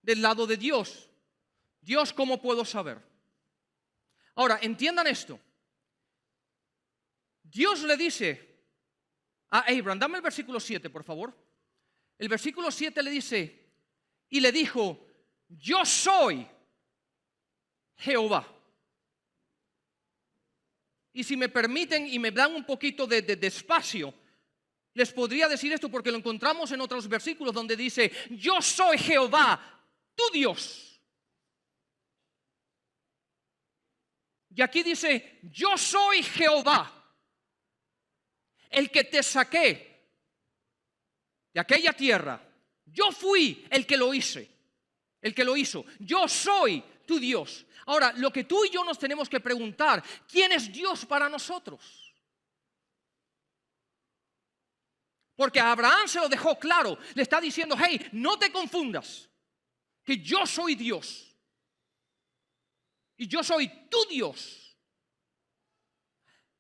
del lado de Dios. Dios, ¿cómo puedo saber? Ahora, entiendan esto. Dios le dice a Abraham, dame el versículo 7, por favor. El versículo 7 le dice, y le dijo, yo soy Jehová. Y si me permiten y me dan un poquito de espacio, les podría decir esto porque lo encontramos en otros versículos donde dice, yo soy Jehová, tu Dios. Y aquí dice, yo soy Jehová, el que te saqué de aquella tierra. Yo fui el que lo hice, el que lo hizo. Yo soy tu Dios. Ahora, lo que tú y yo nos tenemos que preguntar, ¿quién es Dios para nosotros? Porque a Abraham se lo dejó claro. Le está diciendo, hey, no te confundas, que yo soy Dios. Y yo soy tu Dios.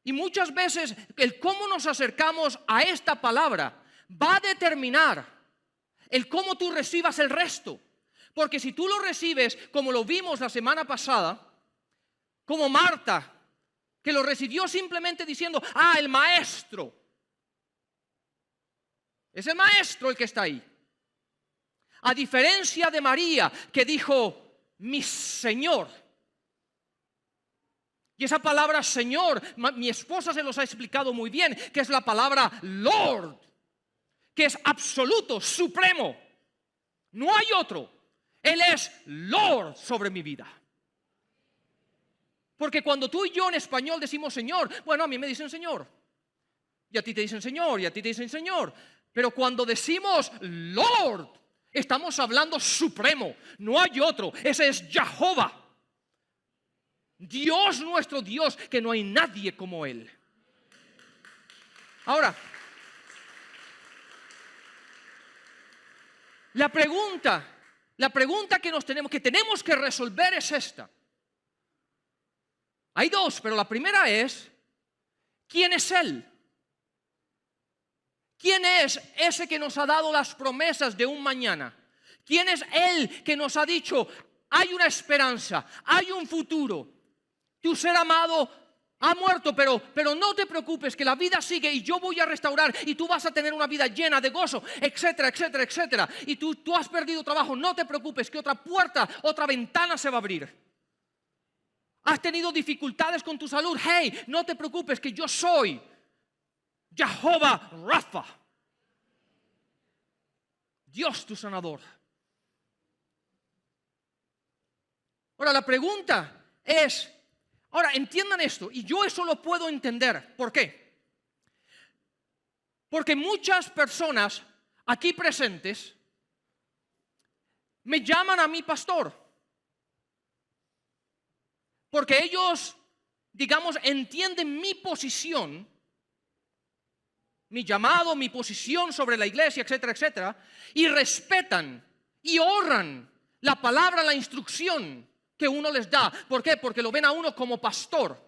Y muchas veces el cómo nos acercamos a esta palabra va a determinar el cómo tú recibas el resto. Porque si tú lo recibes como lo vimos la semana pasada, como Marta, que lo recibió simplemente diciendo, el maestro. Es el maestro el que está ahí. A diferencia de María, que dijo, mi Señor. Y esa palabra Señor, mi esposa se los ha explicado muy bien, que es la palabra Lord, que es absoluto, supremo. No hay otro. Él es Lord sobre mi vida. Porque cuando tú y yo en español decimos Señor, bueno, a mí me dicen Señor. Y a ti te dicen Señor, y a ti te dicen Señor. Pero cuando decimos Lord, estamos hablando supremo. No hay otro. Ese es Jehová. Dios, nuestro Dios, que no hay nadie como Él. Ahora, la pregunta que tenemos que resolver es esta. Hay dos, pero la primera es, ¿quién es Él? ¿Quién es ese que nos ha dado las promesas de un mañana? ¿Quién es Él que nos ha dicho, hay una esperanza, hay un futuro? Tu ser amado ha muerto, pero no te preocupes, que la vida sigue y yo voy a restaurar y tú vas a tener una vida llena de gozo, etcétera, etcétera, etcétera. Y tú has perdido trabajo, no te preocupes, que otra puerta, otra ventana se va a abrir. Has tenido dificultades con tu salud, hey, no te preocupes, que yo soy Jehová Rafa, Dios tu sanador. Ahora la pregunta es, ahora entiendan esto, y yo eso lo puedo entender. ¿Por qué? Porque muchas personas aquí presentes me llaman a mí pastor. Porque ellos, digamos, entienden mi posición, mi llamado, mi posición sobre la iglesia, etcétera, etcétera, y respetan y honran la palabra, la instrucción que uno les da. ¿Por qué? Porque lo ven a uno como pastor.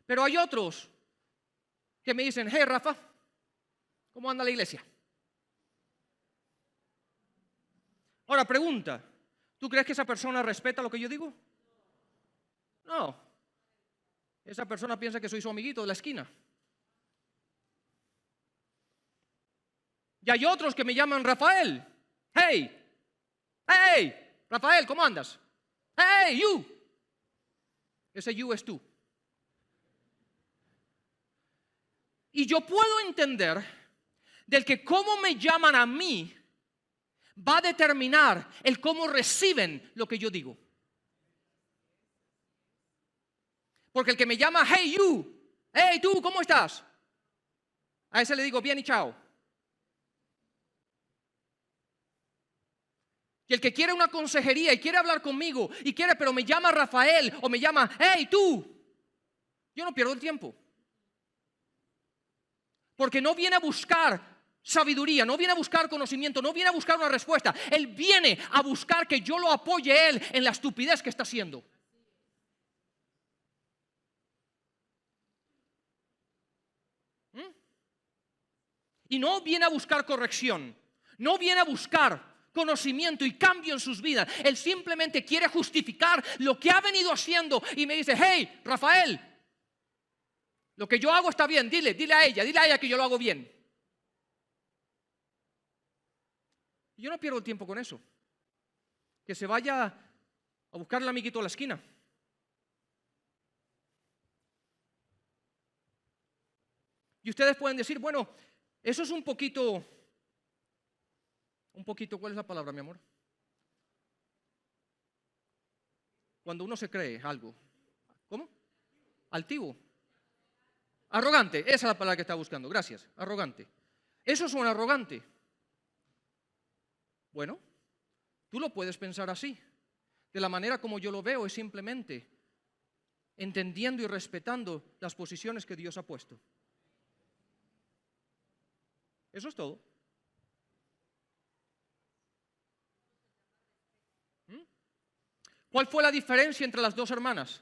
Pero hay otros que me dicen, hey Rafa, ¿cómo anda la iglesia? Ahora pregunta, ¿tú crees que esa persona respeta lo que yo digo? No. Esa persona piensa que soy su amiguito de la esquina. Y hay otros que me llaman Rafael. Hey, hey, Rafael, ¿cómo andas? Hey, you. Ese you es tú. Y yo puedo entender del que cómo me llaman a mí va a determinar el cómo reciben lo que yo digo. Porque el que me llama, hey you, hey tú, ¿cómo estás? A ese le digo bien y chao. Y el que quiere una consejería y quiere hablar conmigo y quiere, pero me llama Rafael o me llama, hey tú, yo no pierdo el tiempo. Porque no viene a buscar sabiduría, no viene a buscar conocimiento, no viene a buscar una respuesta. Él viene a buscar que yo lo apoye a él en la estupidez que está haciendo. Y no viene a buscar corrección, no viene a buscar conocimiento y cambio en sus vidas. Él simplemente quiere justificar lo que ha venido haciendo y me dice, hey, Rafael, lo que yo hago está bien, dile a ella que yo lo hago bien. Y yo no pierdo tiempo con eso. Que se vaya a buscar el amiguito a la esquina. Y ustedes pueden decir, bueno, eso es un poquito, ¿cuál es la palabra, mi amor? Cuando uno se cree algo. ¿Cómo? Altivo. Arrogante, esa es la palabra que estaba buscando, gracias, arrogante. Eso suena arrogante. Bueno, tú lo puedes pensar así. De la manera como yo lo veo es simplemente entendiendo y respetando las posiciones que Dios ha puesto. Eso es todo. ¿Cuál fue la diferencia entre las dos hermanas?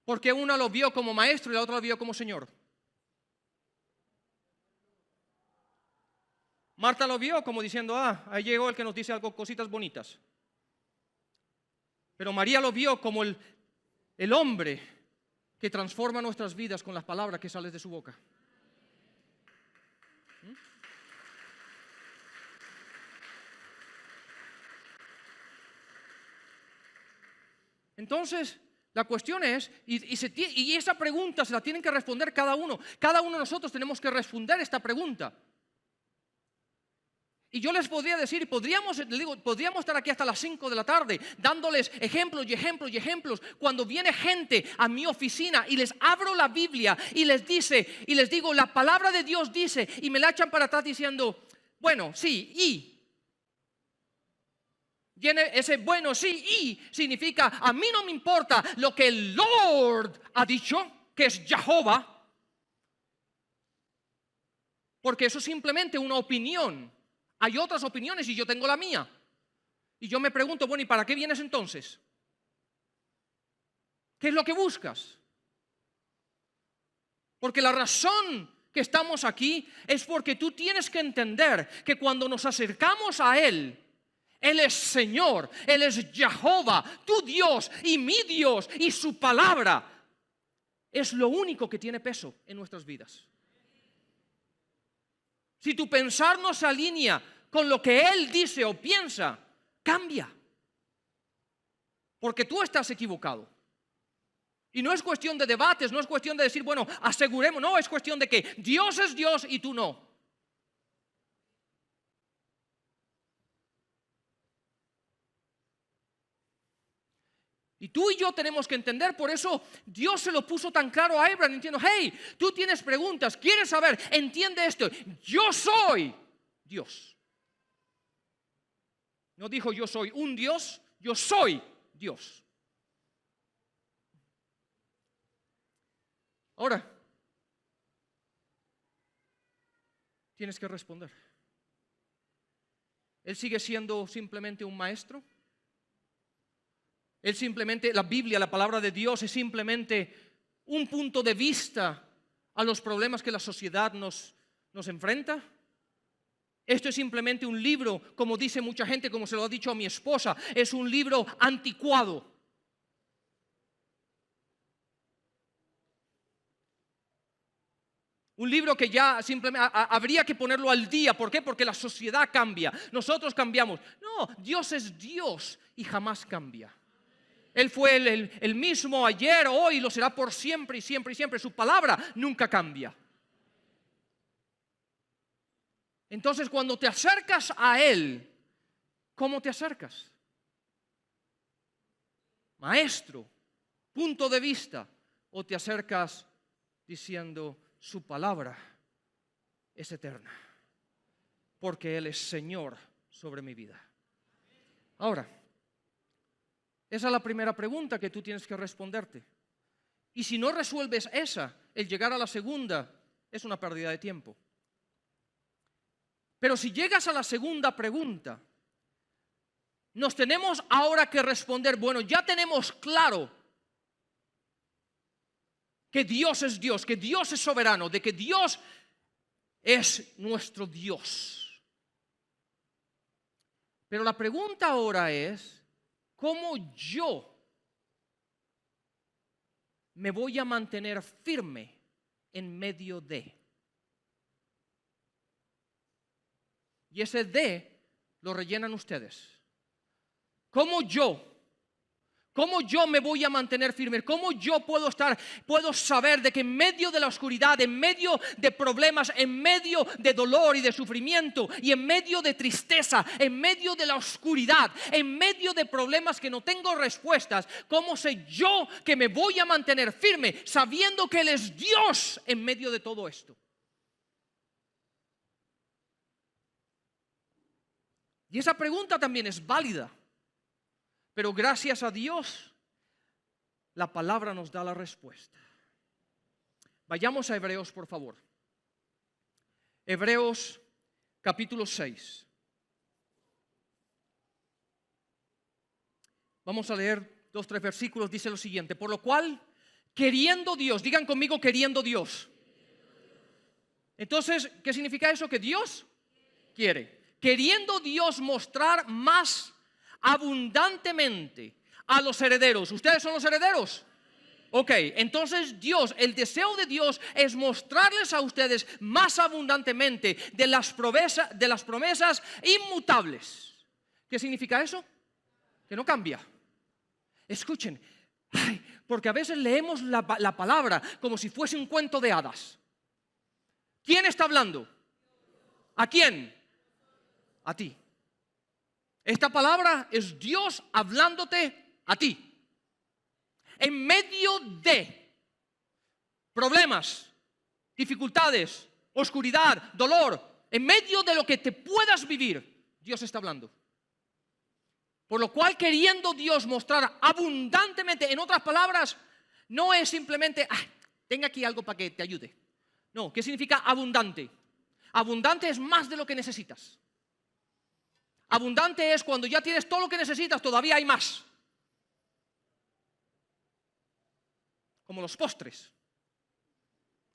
Porque una lo vio como maestro y la otra lo vio como Señor. Marta lo vio como diciendo, ahí llegó el que nos dice algo, cositas bonitas. Pero María lo vio como el hombre que transforma nuestras vidas con las palabras que salen de su boca. Entonces, la cuestión es, y esa pregunta se la tienen que responder cada uno. Cada uno de nosotros tenemos que responder esta pregunta. Y yo les podría decir, podríamos estar aquí hasta las 5 de la tarde dándoles ejemplos y ejemplos y ejemplos. Cuando viene gente a mi oficina y les abro la Biblia y les digo, la palabra de Dios dice, y me la echan para atrás diciendo, bueno, sí, y. Viene ese bueno, sí, y significa, a mí no me importa lo que el Lord ha dicho, que es Jehová, porque eso es simplemente una opinión. Hay otras opiniones y yo tengo la mía. Y yo me pregunto, bueno, ¿y para qué vienes entonces? ¿Qué es lo que buscas? Porque la razón que estamos aquí es porque tú tienes que entender que cuando nos acercamos a Él es Señor, Él es Jehová, tu Dios y mi Dios, y su palabra es lo único que tiene peso en nuestras vidas. Si tu pensar no se alinea con lo que Él dice o piensa, cambia. Porque tú estás equivocado. Y no es cuestión de debates, no es cuestión de decir, bueno, aseguremos, no, es cuestión de que Dios es Dios y tú no. Y tú y yo tenemos que entender, por eso Dios se lo puso tan claro a Abraham, entiendo, hey, tú tienes preguntas, quieres saber, entiende esto, yo soy Dios. No dijo yo soy un Dios, yo soy Dios. Ahora, tienes que responder. ¿Él sigue siendo simplemente un maestro? Él simplemente, la Biblia, la palabra de Dios es simplemente un punto de vista a los problemas que la sociedad nos enfrenta? Esto es simplemente un libro, como dice mucha gente, como se lo ha dicho a mi esposa, es un libro anticuado. Un libro que ya simplemente habría que ponerlo al día. ¿Por qué? Porque la sociedad cambia, nosotros cambiamos. No, Dios es Dios y jamás cambia. Él fue el mismo ayer, hoy, lo será por siempre y siempre y siempre. Su palabra nunca cambia. Entonces, cuando te acercas a Él, ¿cómo te acercas? Maestro, punto de vista, o te acercas diciendo, su palabra es eterna, porque Él es Señor sobre mi vida. Ahora, esa es la primera pregunta que tú tienes que responderte. Y si no resuelves esa, el llegar a la segunda es una pérdida de tiempo. Pero si llegas a la segunda pregunta, nos tenemos ahora que responder, bueno, ya tenemos claro que Dios es Dios, que Dios es soberano, de que Dios es nuestro Dios. Pero la pregunta ahora es, ¿cómo yo me voy a mantener firme en medio de? Y ese de lo rellenan ustedes. ¿Cómo yo me voy a mantener firme? ¿Cómo yo puedo saber de que en medio de la oscuridad, en medio de problemas, en medio de dolor y de sufrimiento, y en medio de tristeza, en medio de la oscuridad, en medio de problemas que no tengo respuestas, cómo sé yo que me voy a mantener firme sabiendo que Él es Dios en medio de todo esto? Y esa pregunta también es válida. Pero gracias a Dios, la palabra nos da la respuesta. Vayamos a Hebreos, por favor. Hebreos capítulo 6. Vamos a leer 2, 3 versículos. Dice lo siguiente: por lo cual, queriendo Dios, digan conmigo, queriendo Dios. Entonces, ¿qué significa eso? Que Dios quiere. Queriendo Dios mostrar más abundantemente a los herederos. ¿Ustedes son los herederos? Ok, entonces Dios, el deseo de Dios es mostrarles a ustedes más abundantemente de las promesas inmutables. ¿Qué significa eso? Que no cambia. Escuchen, porque a veces leemos la palabra como si fuese un cuento de hadas. ¿Quién está hablando? ¿A quién? A ti. Esta palabra es Dios hablándote a ti. En medio de problemas, dificultades, oscuridad, dolor, en medio de lo que te puedas vivir, Dios está hablando. Por lo cual, queriendo Dios mostrar abundantemente, en otras palabras, no es simplemente, tenga aquí algo para que te ayude. No, ¿qué significa abundante? Abundante es más de lo que necesitas. Abundante es cuando ya tienes todo lo que necesitas, todavía hay más. Como los postres.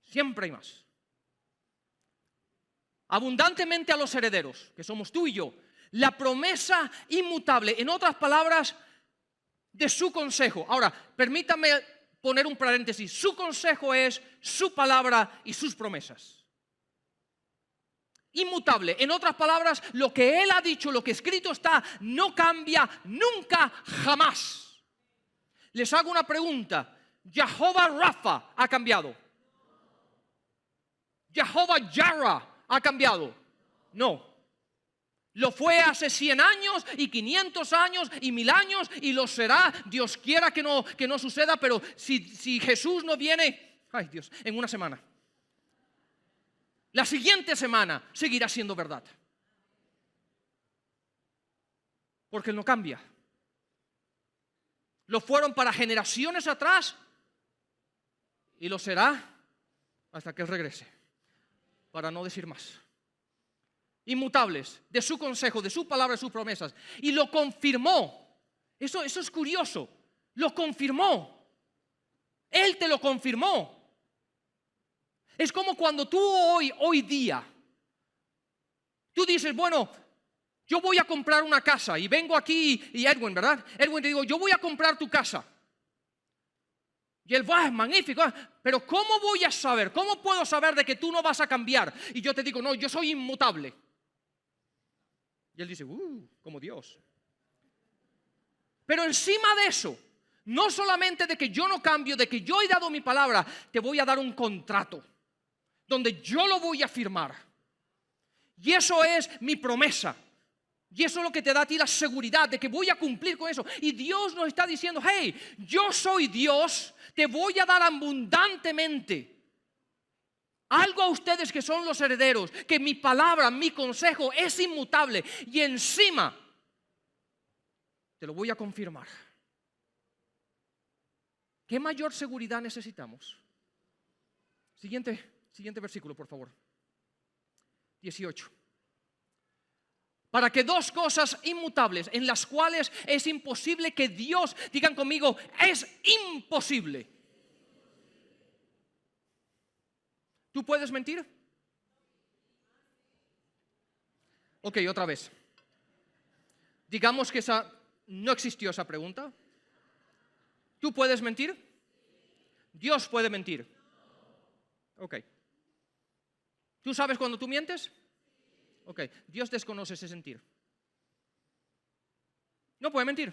Siempre hay más. Abundantemente a los herederos, que somos tú y yo. La promesa inmutable, en otras palabras, de su consejo. Ahora, permítame poner un paréntesis. Su consejo es su palabra y sus promesas. Inmutable, en otras palabras, lo que Él ha dicho, lo que escrito está, no cambia nunca, jamás. Les hago una pregunta. ¿Jehová Rafa ha cambiado? ¿Jehová Jireh ha cambiado? No. Lo fue hace 100 años y 500 años y 1000 años y lo será. Dios quiera que no suceda, pero si Jesús no viene, ay Dios, en una semana, la siguiente semana seguirá siendo verdad. Porque Él no cambia. Lo fueron para generaciones atrás y lo será hasta que Él regrese, para no decir más. Inmutables, de su consejo, de su palabra, de sus promesas. Y lo confirmó. Eso es curioso. Lo confirmó. Él te lo confirmó. Es como cuando tú hoy día, tú dices, bueno, yo voy a comprar una casa y vengo aquí y Edwin, ¿verdad? Edwin, te digo, yo voy a comprar tu casa. Y él va, es magnífico, pero ¿cómo voy a saber? ¿Cómo puedo saber de que tú no vas a cambiar? Y yo te digo, no, yo soy inmutable. Y él dice, como Dios. Pero encima de eso, no solamente de que yo no cambio, de que yo he dado mi palabra, te voy a dar un contrato donde yo lo voy a firmar. Y eso es mi promesa. Y eso es lo que te da a ti la seguridad de que voy a cumplir con eso. Y Dios nos está diciendo, hey, yo soy Dios, te voy a dar abundantemente. Algo a ustedes que son los herederos, que mi palabra, mi consejo es inmutable. Y encima, te lo voy a confirmar. ¿Qué mayor seguridad necesitamos? Siguiente versículo, por favor. 18. Para que dos cosas inmutables en las cuales es imposible que Dios, digan conmigo, es imposible. ¿Tú puedes mentir? Ok, otra vez. Digamos que no existió esa pregunta. ¿Tú puedes mentir? Dios puede mentir. Ok. ¿Tú sabes cuando tú mientes? Ok, Dios desconoce ese sentir. No puede mentir.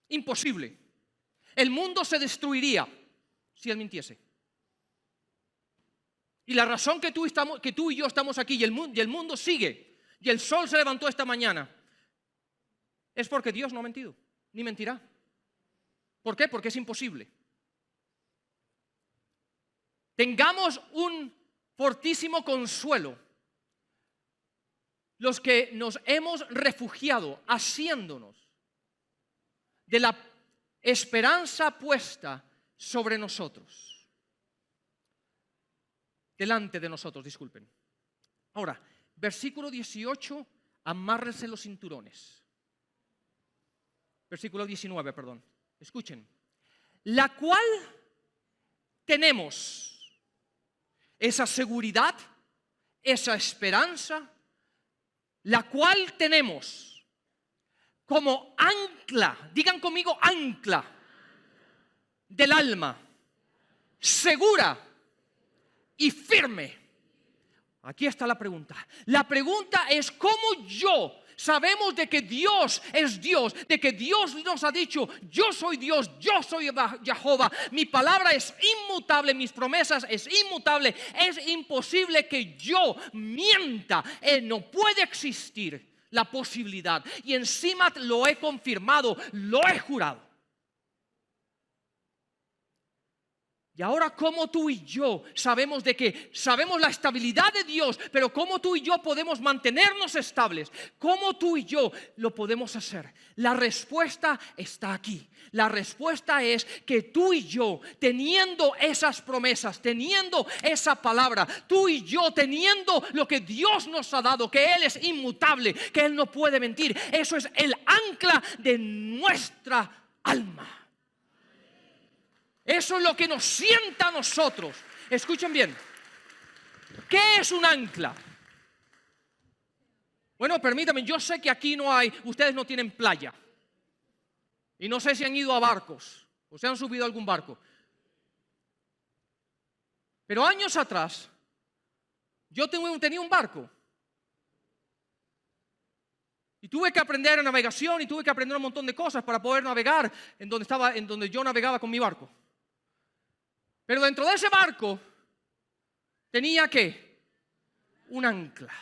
Imposible. El mundo se destruiría si Él mintiese. Y la razón que tú y yo estamos aquí y el mundo sigue y el sol se levantó esta mañana es porque Dios no ha mentido, ni mentirá. ¿Por qué? Porque es imposible. Tengamos un fortísimo consuelo los que nos hemos refugiado haciéndonos de la esperanza puesta sobre nosotros, delante de nosotros, disculpen. Ahora, versículo 18, amárrense los cinturones. Versículo 19, perdón. Escuchen. La cual tenemos esa seguridad, esa esperanza, la cual tenemos como ancla, digan conmigo ancla del alma, segura y firme. Aquí está la pregunta. La pregunta es ¿cómo sabemos de que Dios es Dios, de que Dios nos ha dicho, yo soy Dios, yo soy Jehová, mi palabra es inmutable, mis promesas es inmutable, es imposible que yo mienta, no puede existir la posibilidad y encima lo he confirmado, lo he jurado. Y ahora cómo tú y yo sabemos la estabilidad de Dios, pero cómo tú y yo podemos mantenernos estables, cómo tú y yo lo podemos hacer. La respuesta está aquí. La respuesta es que tú y yo, teniendo esas promesas, teniendo esa palabra, tú y yo teniendo lo que Dios nos ha dado, que Él es inmutable, que Él no puede mentir, eso es el ancla de nuestra alma. Eso es lo que nos sienta a nosotros. Escuchen bien. ¿Qué es un ancla? Bueno, permítanme, yo sé que aquí ustedes no tienen playa. Y no sé si han ido a barcos o se han subido a algún barco. Pero años atrás, yo tenía un barco. Y tuve que aprender a navegación y tuve que aprender un montón de cosas para poder navegar en donde yo navegaba con mi barco. Pero dentro de ese barco tenía un ancla.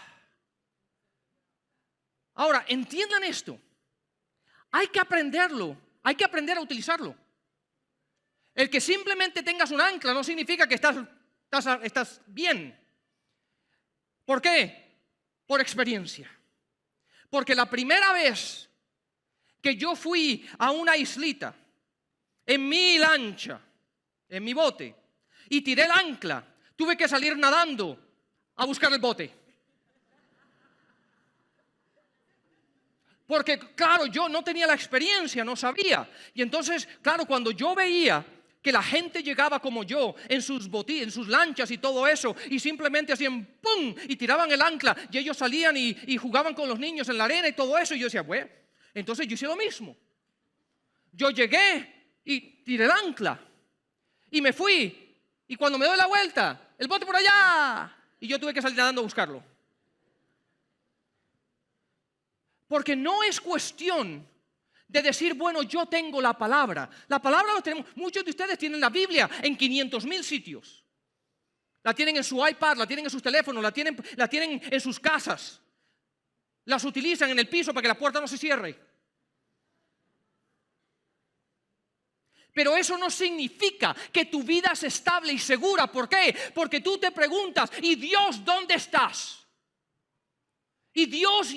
Ahora, entiendan esto. Hay que aprenderlo. Hay que aprender a utilizarlo. El que simplemente tengas un ancla no significa que estás bien. ¿Por qué? Por experiencia. Porque la primera vez que yo fui a una islita en mi lancha, en mi bote, y tiré el ancla, tuve que salir nadando a buscar el bote. Porque, claro, yo no tenía la experiencia, no sabía. Y entonces, claro, cuando yo veía que la gente llegaba como yo, en sus botín, en sus lanchas y todo eso, y simplemente hacían ¡pum! Y tiraban el ancla, y ellos salían y jugaban con los niños en la arena y todo eso, y yo decía, bueno, entonces yo hice lo mismo. Yo llegué y tiré el ancla, y me fui, y cuando me doy la vuelta, el bote por allá, y yo tuve que salir nadando a buscarlo. Porque no es cuestión de decir, bueno, yo tengo la palabra. La palabra la tenemos. Muchos de ustedes tienen la Biblia en 500,000 sitios. La tienen en su iPad, la tienen en sus teléfonos, la tienen en sus casas. Las utilizan en el piso para que la puerta no se cierre. Pero eso no significa que tu vida es estable y segura. ¿Por qué? Porque tú te preguntas, ¿y Dios dónde estás? Y Dios,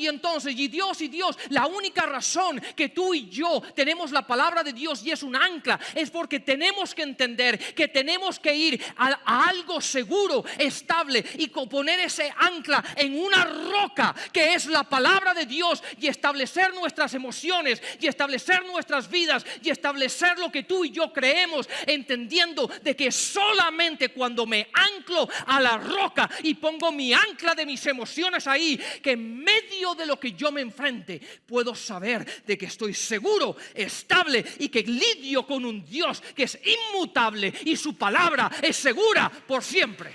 la única razón que tú y yo tenemos la palabra de Dios y es un ancla, es porque tenemos que entender que tenemos que ir a algo seguro, estable, y poner ese ancla en una roca que es la palabra de Dios, y establecer nuestras emociones, y establecer nuestras vidas, y establecer lo que tú y yo creemos, entendiendo de que solamente cuando me anclo a la roca y pongo mi ancla de mis emociones ahí, que en medio de lo que yo me enfrente puedo saber de que estoy seguro, estable, y que lidio con un Dios que es inmutable y su palabra es segura por siempre.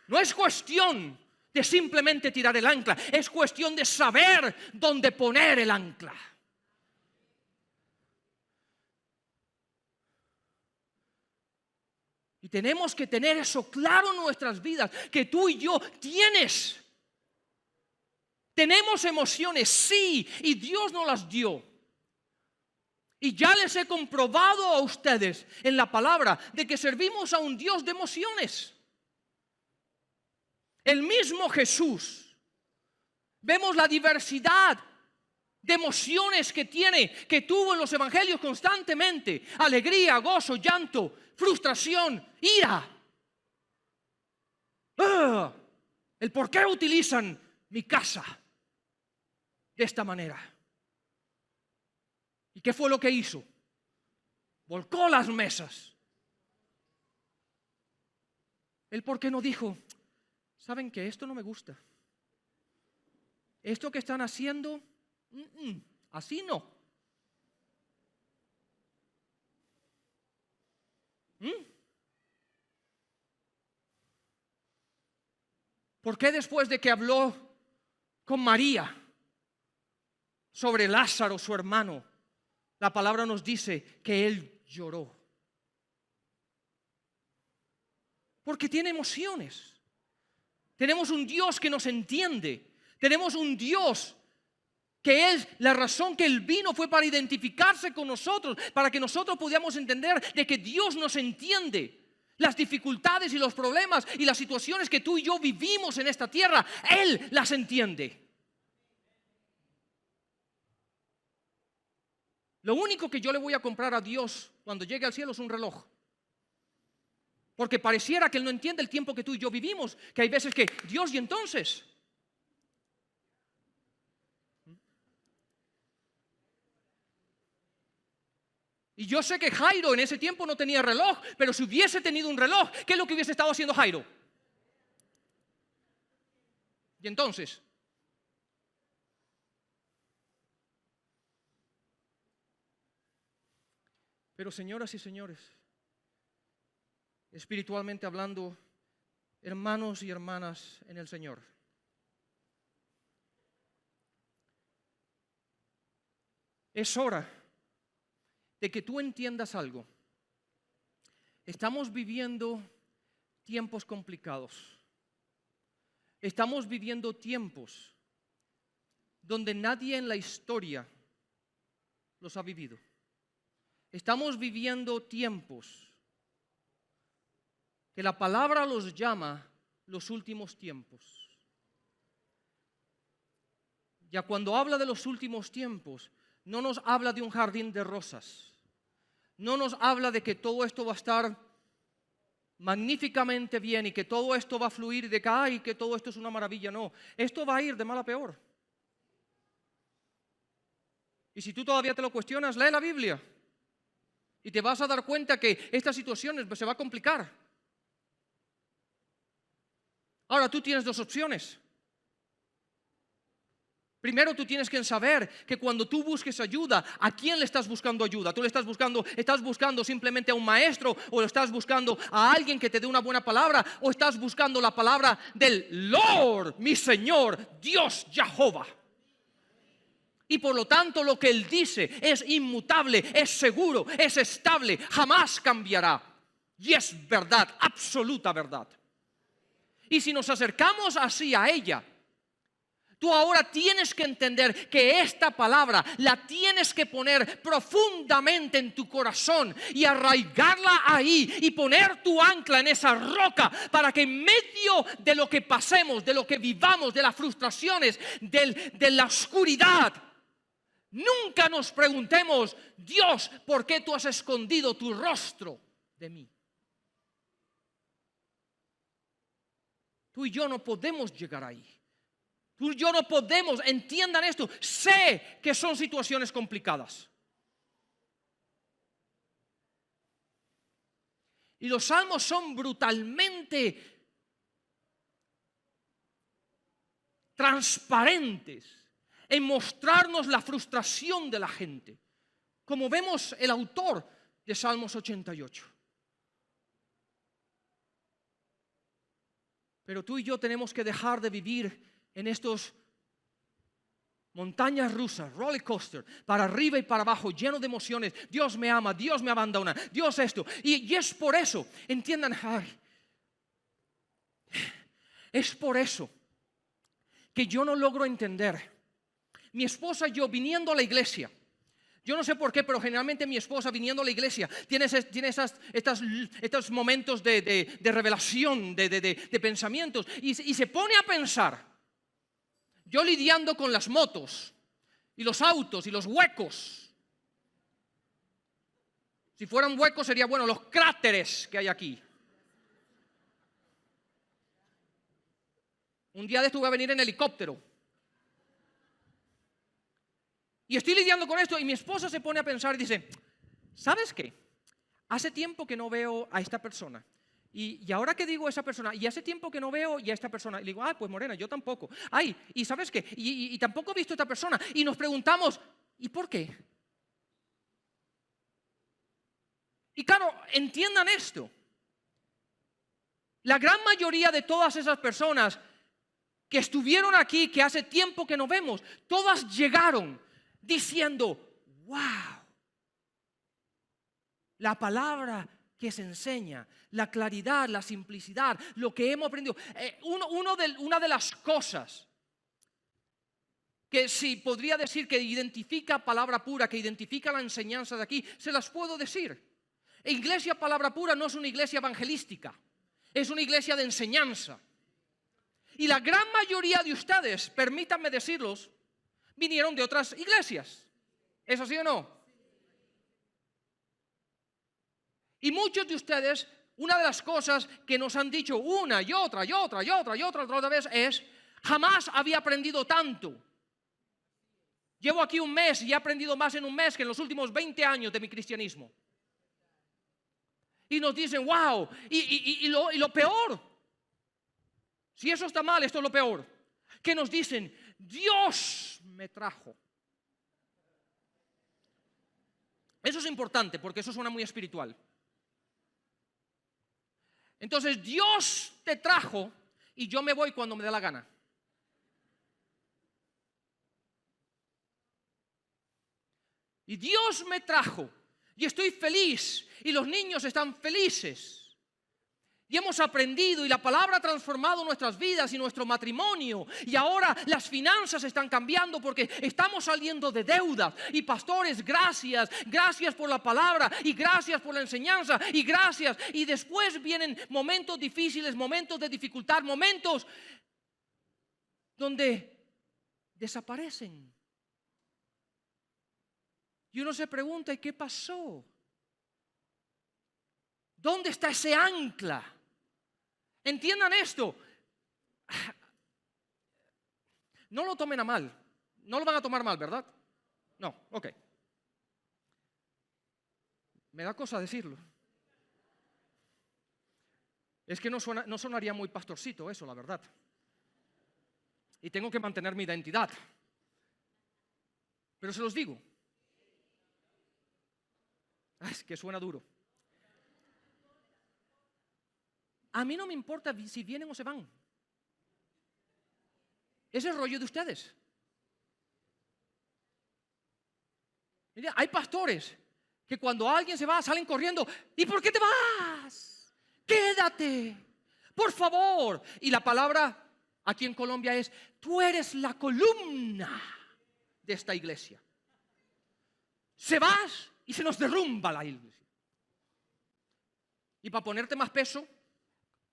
No es cuestión de simplemente tirar el ancla, es cuestión de saber dónde poner el ancla. Y tenemos que tener eso claro en nuestras vidas, que tú y yo tenemos emociones, sí, y Dios nos las dio. Y ya les he comprobado a ustedes en la palabra de que servimos a un Dios de emociones. El mismo Jesús, vemos la diversidad de emociones que tuvo en los evangelios constantemente: alegría, gozo, llanto, frustración, ira. El por qué utilizan mi casa de esta manera. ¿Y qué fue lo que hizo? Volcó las mesas. ¿El por qué no dijo, saben que esto no me gusta? Esto que están haciendo, así no. ¿Por qué después de que habló con María sobre Lázaro, su hermano, la palabra nos dice que él lloró? Porque tiene emociones. Tenemos un Dios que nos entiende. Tenemos un Dios que es la razón que Él vino, fue para identificarse con nosotros, para que nosotros pudiéramos entender de que Dios nos entiende. Las dificultades y los problemas y las situaciones que tú y yo vivimos en esta tierra, Él las entiende. Lo único que yo le voy a comprar a Dios cuando llegue al cielo es un reloj. Porque pareciera que Él no entiende el tiempo que tú y yo vivimos, que hay veces que, Dios, ¿y entonces? Y yo sé que Jairo en ese tiempo no tenía reloj, pero si hubiese tenido un reloj, ¿qué es lo que hubiese estado haciendo Jairo? Y entonces, pero señoras y señores, espiritualmente hablando, hermanos y hermanas en el Señor, es hora de que tú entiendas algo. Estamos viviendo tiempos complicados. Estamos viviendo tiempos donde nadie en la historia los ha vivido. Estamos viviendo tiempos que la palabra los llama los últimos tiempos. Ya cuando habla de los últimos tiempos, no nos habla de un jardín de rosas. No nos habla de que todo esto va a estar magníficamente bien y que todo esto va a fluir de acá y que todo esto es una maravilla. No, esto va a ir de mal a peor. Y si tú todavía te lo cuestionas, lee la Biblia. Y te vas a dar cuenta que esta situación se va a complicar. Ahora tú tienes dos opciones. Primero tú tienes que saber que cuando tú busques ayuda, ¿a quién le estás buscando ayuda? ¿Tú le estás buscando simplemente a un maestro, o le estás buscando a alguien que te dé una buena palabra, o estás buscando la palabra del Lord, mi Señor, Dios Jehová? Y por lo tanto lo que Él dice es inmutable, es seguro, es estable, jamás cambiará. Y es verdad, absoluta verdad. Y si nos acercamos así a ella, tú ahora tienes que entender que esta palabra la tienes que poner profundamente en tu corazón y arraigarla ahí y poner tu ancla en esa roca para que en medio de lo que pasemos, de lo que vivamos, de las frustraciones, de la oscuridad, nunca nos preguntemos: Dios, ¿por qué tú has escondido tu rostro de mí? Tú y yo no podemos llegar ahí. Tú y yo no podemos, entiendan esto. Sé que son situaciones complicadas. Y los salmos son brutalmente transparentes en mostrarnos la frustración de la gente. Como vemos el autor de Salmos 88. Pero tú y yo tenemos que dejar de vivir en estos montañas rusas, roller coaster, para arriba y para abajo, lleno de emociones. Dios me ama, Dios me abandona, Dios esto. Y es por eso, entiendan, es por eso que yo no logro entender. Mi esposa y yo viniendo a la iglesia, yo no sé por qué, pero generalmente mi esposa viniendo a la iglesia tiene estos momentos de revelación, de pensamientos, y se pone a pensar. Yo lidiando con las motos y los autos y los huecos. Si fueran huecos sería bueno, los cráteres que hay aquí. Un día de esto voy a venir en helicóptero. Y estoy lidiando con esto y mi esposa se pone a pensar y dice: ¿sabes qué? Hace tiempo que no veo a esta persona. Y ahora que digo esa persona, y hace tiempo que no veo ya a esta persona, y le digo: pues Morena, yo tampoco. ¿Y sabes qué? Y tampoco he visto a esta persona. Y nos preguntamos: ¿y por qué? Y claro, entiendan esto. La gran mayoría de todas esas personas que estuvieron aquí, que hace tiempo que no vemos, todas llegaron diciendo: wow, la palabra que se enseña, la claridad, la simplicidad, lo que hemos aprendido. Una de las cosas que sí podría decir que identifica Palabra Pura, que identifica la enseñanza de aquí, se las puedo decir. Iglesia Palabra Pura no es una iglesia evangelística, es una iglesia de enseñanza. Y la gran mayoría de ustedes, permítanme decirlos, vinieron de otras iglesias. ¿Es así o no? Y muchos de ustedes, una de las cosas que nos han dicho una y otra vez es: jamás había aprendido tanto. Llevo aquí un mes y he aprendido más en un mes que en los últimos 20 años de mi cristianismo. Y nos dicen: wow, y lo peor, si eso está mal, esto es lo peor, que nos dicen: Dios me trajo. Eso es importante porque eso suena muy espiritual. Entonces Dios te trajo y yo me voy cuando me dé la gana. Y Dios me trajo y estoy feliz y los niños están felices. Y hemos aprendido y la palabra ha transformado nuestras vidas y nuestro matrimonio. Y ahora las finanzas están cambiando porque estamos saliendo de deudas. Y pastores, gracias por la palabra y gracias por la enseñanza y gracias. Y después vienen momentos difíciles, momentos de dificultad, momentos donde desaparecen. Y uno se pregunta: ¿y qué pasó? ¿Dónde está ese ancla? Entiendan esto. No lo tomen a mal. No lo van a tomar mal, ¿verdad? No, ok. Me da cosa decirlo. Es que no sonaría muy pastorcito eso, la verdad. Y tengo que mantener mi identidad. Pero se los digo. Es que suena duro. A mí no me importa si vienen o se van. Es el rollo de ustedes. Mira, hay pastores que cuando alguien se va salen corriendo. ¿Y por qué te vas? Quédate, por favor. Y la palabra aquí en Colombia es: tú eres la columna de esta iglesia. Se vas y se nos derrumba la iglesia. Y para ponerte más peso,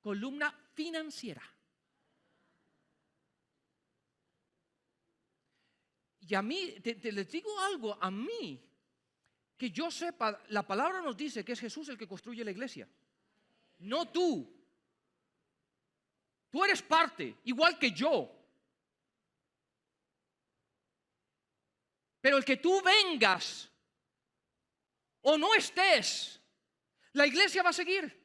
columna financiera. Y a mí, les digo algo, a mí, que yo sepa, la palabra nos dice que es Jesús el que construye la iglesia, no tú. Tú eres parte, igual que yo. Pero el que tú vengas o no estés, la iglesia va a seguir.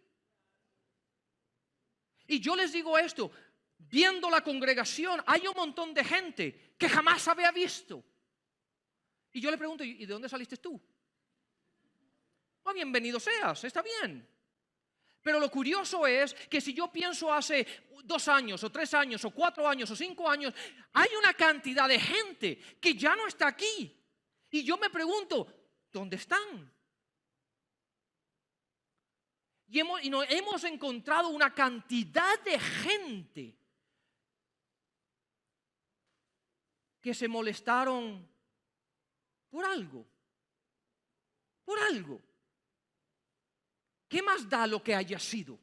Y yo les digo esto, viendo la congregación, hay un montón de gente que jamás había visto. Y yo le pregunto: ¿y de dónde saliste tú? Oh, bienvenido seas, está bien. Pero lo curioso es que si yo pienso hace 2 años, o 3 años, o 4 años, o 5 años, hay una cantidad de gente que ya no está aquí. Y yo me pregunto: ¿dónde están? Y hemos encontrado una cantidad de gente que se molestaron por algo. Por algo. ¿Qué más da lo que haya sido?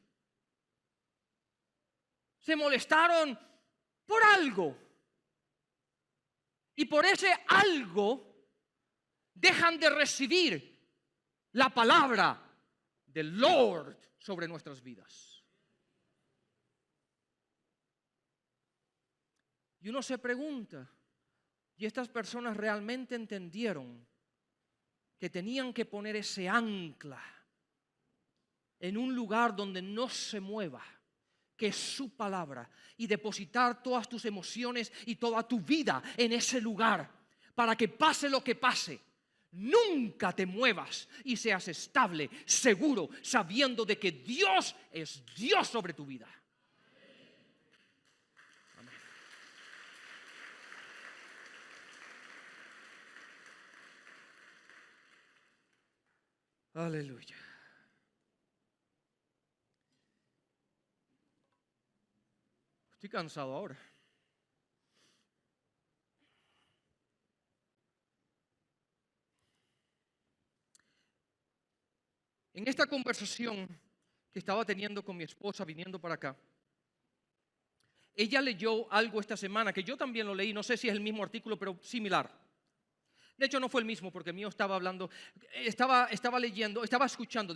Se molestaron por algo. Y por ese algo dejan de recibir la palabra del Lord sobre nuestras vidas. Y uno se pregunta: ¿y estas personas realmente entendieron que tenían que poner ese ancla en un lugar donde no se mueva, que es su palabra, y depositar todas tus emociones y toda tu vida en ese lugar, para que pase lo que pase, nunca te muevas y seas estable, seguro, sabiendo de que Dios es Dios sobre tu vida? Amén. Aleluya. Estoy cansado ahora. En esta conversación que estaba teniendo con mi esposa viniendo para acá, ella leyó algo esta semana que yo también lo leí, no sé si es el mismo artículo, pero similar. De hecho, no fue el mismo, porque el mío estaba hablando, estaba escuchando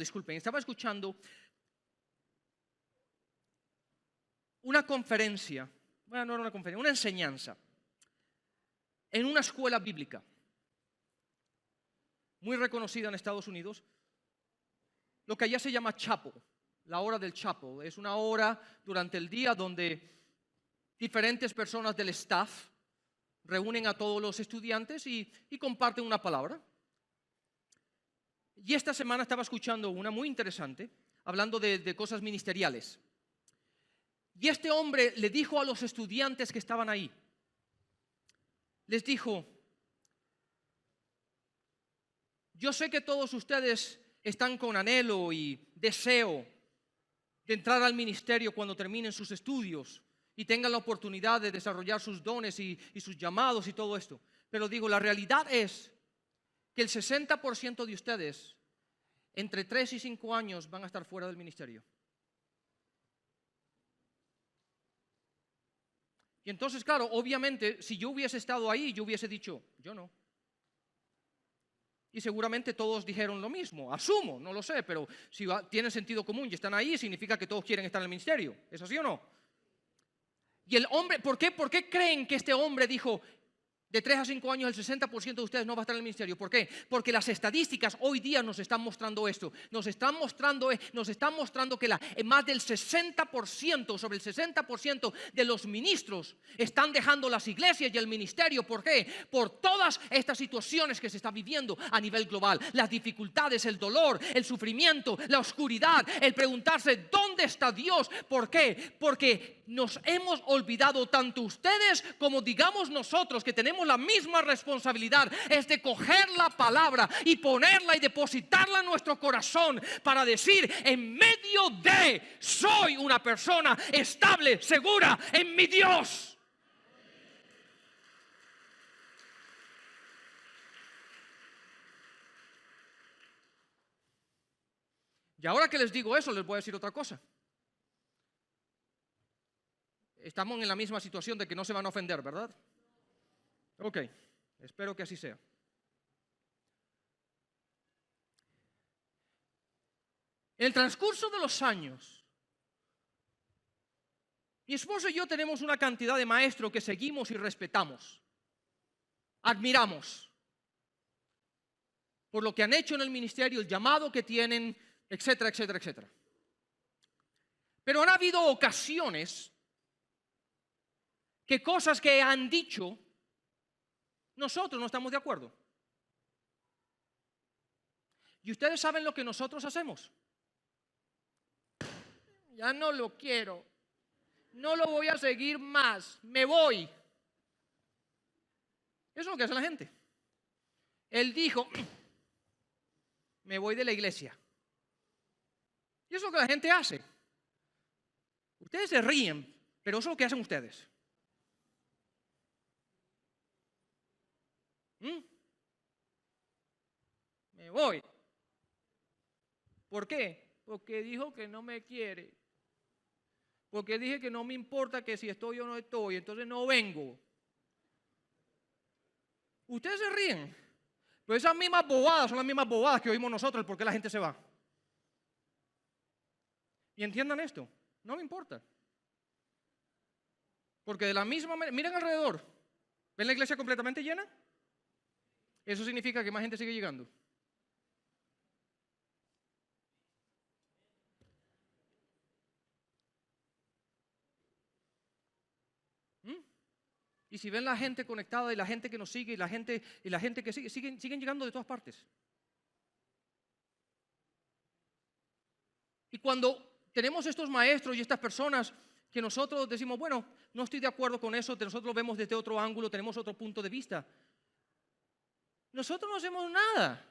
una conferencia, bueno, no era una conferencia, una enseñanza en una escuela bíblica muy reconocida en Estados Unidos, lo que allá se llama chapel, la hora del chapel. Es una hora durante el día donde diferentes personas del staff reúnen a todos los estudiantes y comparten una palabra. Y esta semana estaba escuchando una muy interesante, hablando de cosas ministeriales. Y este hombre le dijo a los estudiantes que estaban ahí, les dijo: yo sé que todos ustedes están con anhelo y deseo de entrar al ministerio cuando terminen sus estudios y tengan la oportunidad de desarrollar sus dones y sus llamados y todo esto. Pero digo, la realidad es que el 60% de ustedes entre 3 y 5 años van a estar fuera del ministerio. Y entonces, claro, obviamente, si yo hubiese estado ahí, yo hubiese dicho: yo no. Y seguramente todos dijeron lo mismo, asumo, no lo sé, pero si tienen sentido común y están ahí, significa que todos quieren estar en el ministerio. ¿Es así o no? Y el hombre, ¿por qué creen que este hombre dijo: De 3 a 5 años, el 60% de ustedes no va a estar en el ministerio. ¿Por qué? Porque las estadísticas hoy día nos están mostrando esto. Nos están mostrando que más del 60%, sobre el 60% de los ministros están dejando las iglesias y el ministerio. ¿Por qué? Por todas estas situaciones que se están viviendo a nivel global. Las dificultades, el dolor, el sufrimiento, la oscuridad, el preguntarse ¿dónde está Dios? ¿Por qué? Porque nos hemos olvidado, tanto ustedes como digamos nosotros, que tenemos la misma responsabilidad, es de coger la palabra y ponerla y depositarla en nuestro corazón para decir, en medio de, soy una persona estable, segura en mi Dios. Y ahora que les digo eso, les voy a decir otra cosa. Estamos en la misma situación de que no se van a ofender, ¿verdad? Ok, espero que así sea. En el transcurso de los años, mi esposo y yo tenemos una cantidad de maestros que seguimos y respetamos, admiramos por lo que han hecho en el ministerio, el llamado que tienen, etcétera, etcétera, etcétera. Pero han habido ocasiones que cosas que han dicho, nosotros no estamos de acuerdo. Y ustedes saben lo que nosotros hacemos. Ya no lo quiero. No lo voy a seguir más. Me voy. Eso es lo que hace la gente. Él dijo, me voy de la iglesia. Y eso es lo que la gente hace. Ustedes se ríen, pero eso es lo que hacen ustedes. Me voy. ¿Por qué? Porque dijo que no me quiere. Porque dije que no me importa que si estoy o no estoy, entonces no vengo. Ustedes se ríen, pero esas mismas bobadas son las mismas bobadas que oímos nosotros, el por qué la gente se va. Y entiendan esto, no me importa. Porque de la misma manera, miren alrededor, ¿ven la iglesia completamente llena? Eso significa que más gente sigue llegando. Y si ven la gente conectada y la gente que nos sigue y la gente que sigue, siguen llegando de todas partes. Y cuando tenemos estos maestros y estas personas que nosotros decimos, bueno, no estoy de acuerdo con eso, nosotros lo vemos desde otro ángulo, tenemos otro punto de vista. Nosotros no hacemos nada.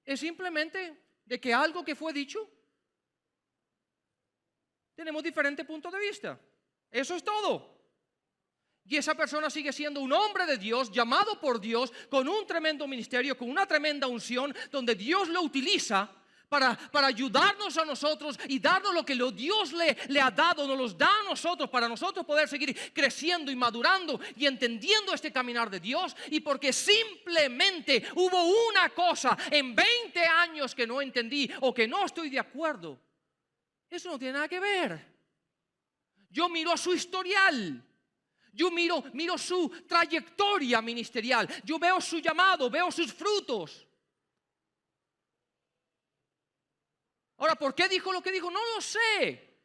Es simplemente de que algo que fue dicho, tenemos diferente punto de vista. Eso es todo. Y esa persona sigue siendo un hombre de Dios, llamado por Dios, con un tremendo ministerio, con una tremenda unción, donde Dios lo utiliza para ayudarnos a nosotros y darnos lo que Dios le ha dado, nos los da a nosotros, para nosotros poder seguir creciendo y madurando y entendiendo este caminar de Dios. Y porque simplemente hubo una cosa en 20 años que no entendí o que no estoy de acuerdo, eso no tiene nada que ver. Yo miro a su historial. Yo miro su trayectoria ministerial. Yo veo su llamado, veo sus frutos. Ahora, ¿por qué dijo lo que dijo? No lo sé.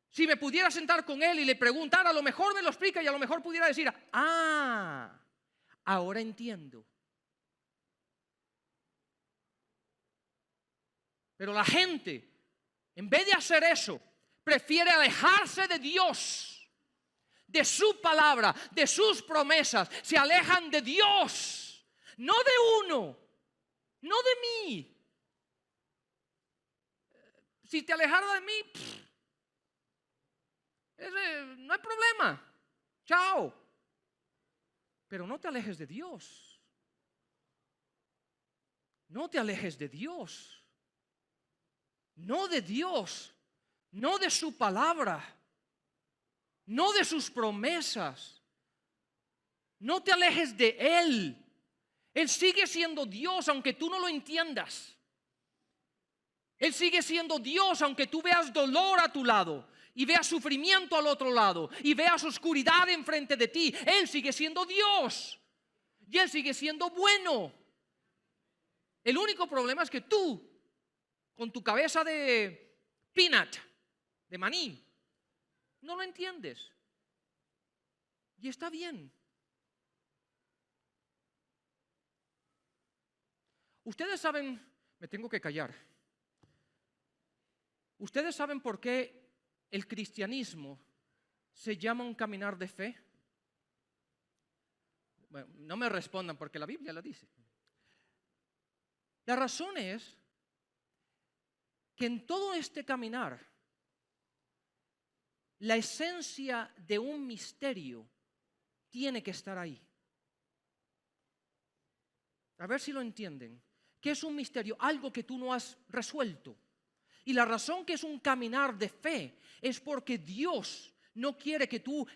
Si me pudiera sentar con él y le preguntar, a lo mejor me lo explica y a lo mejor pudiera decir, ahora entiendo. Pero la gente, en vez de hacer eso, prefiere alejarse de Dios, de su palabra, de sus promesas. Se alejan de Dios, no de uno, no de mí. Si te alejara de mí, no hay problema. Chao. Pero no te alejes de Dios. No te alejes de Dios. No de Dios. No de su palabra. No de sus promesas. No te alejes de Él. Él sigue siendo Dios aunque tú no lo entiendas. Él sigue siendo Dios aunque tú veas dolor a tu lado. y veas sufrimiento al otro lado y veas oscuridad enfrente de ti, Él sigue siendo Dios y Él sigue siendo bueno. El único problema es que tú, con tu cabeza de peanut, de maní, no lo entiendes. Y está bien. Ustedes saben, me tengo que callar. Ustedes saben por qué el cristianismo se llama un caminar de fe. Bueno, no me respondan porque la Biblia lo dice. La razón es que en todo este caminar, la esencia de un misterio tiene que estar ahí. A ver si lo entienden. ¿Qué es un misterio? Algo que tú no has resuelto. Y la razón que es un caminar de fe es porque Dios no quiere que tú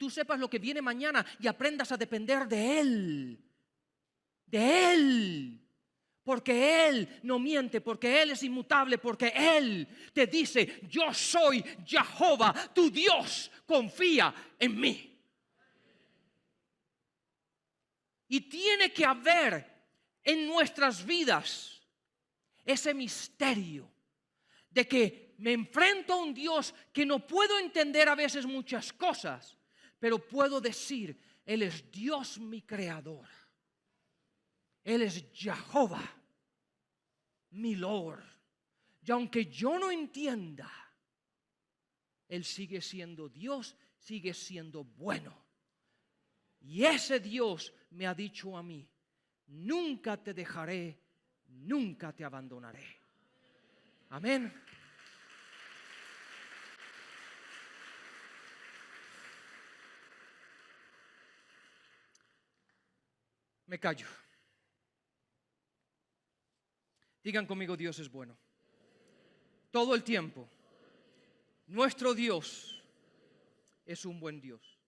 sepas lo que viene mañana y aprendas a depender de Él. De Él. Porque Él no miente, porque Él es inmutable, porque Él te dice, yo soy Jehová, tu Dios, confía en mí. Y tiene que haber en nuestras vidas ese misterio de que me enfrento a un Dios que no puedo entender a veces muchas cosas, pero puedo decir, Él es Dios mi creador. Él es Jehová, mi Lord. Y aunque yo no entienda, Él sigue siendo Dios, sigue siendo bueno. Y ese Dios me ha dicho a mí, nunca te dejaré, nunca te abandonaré. Amén. Me callo. Digan conmigo, Dios es bueno. Todo el tiempo. Nuestro Dios es un buen Dios.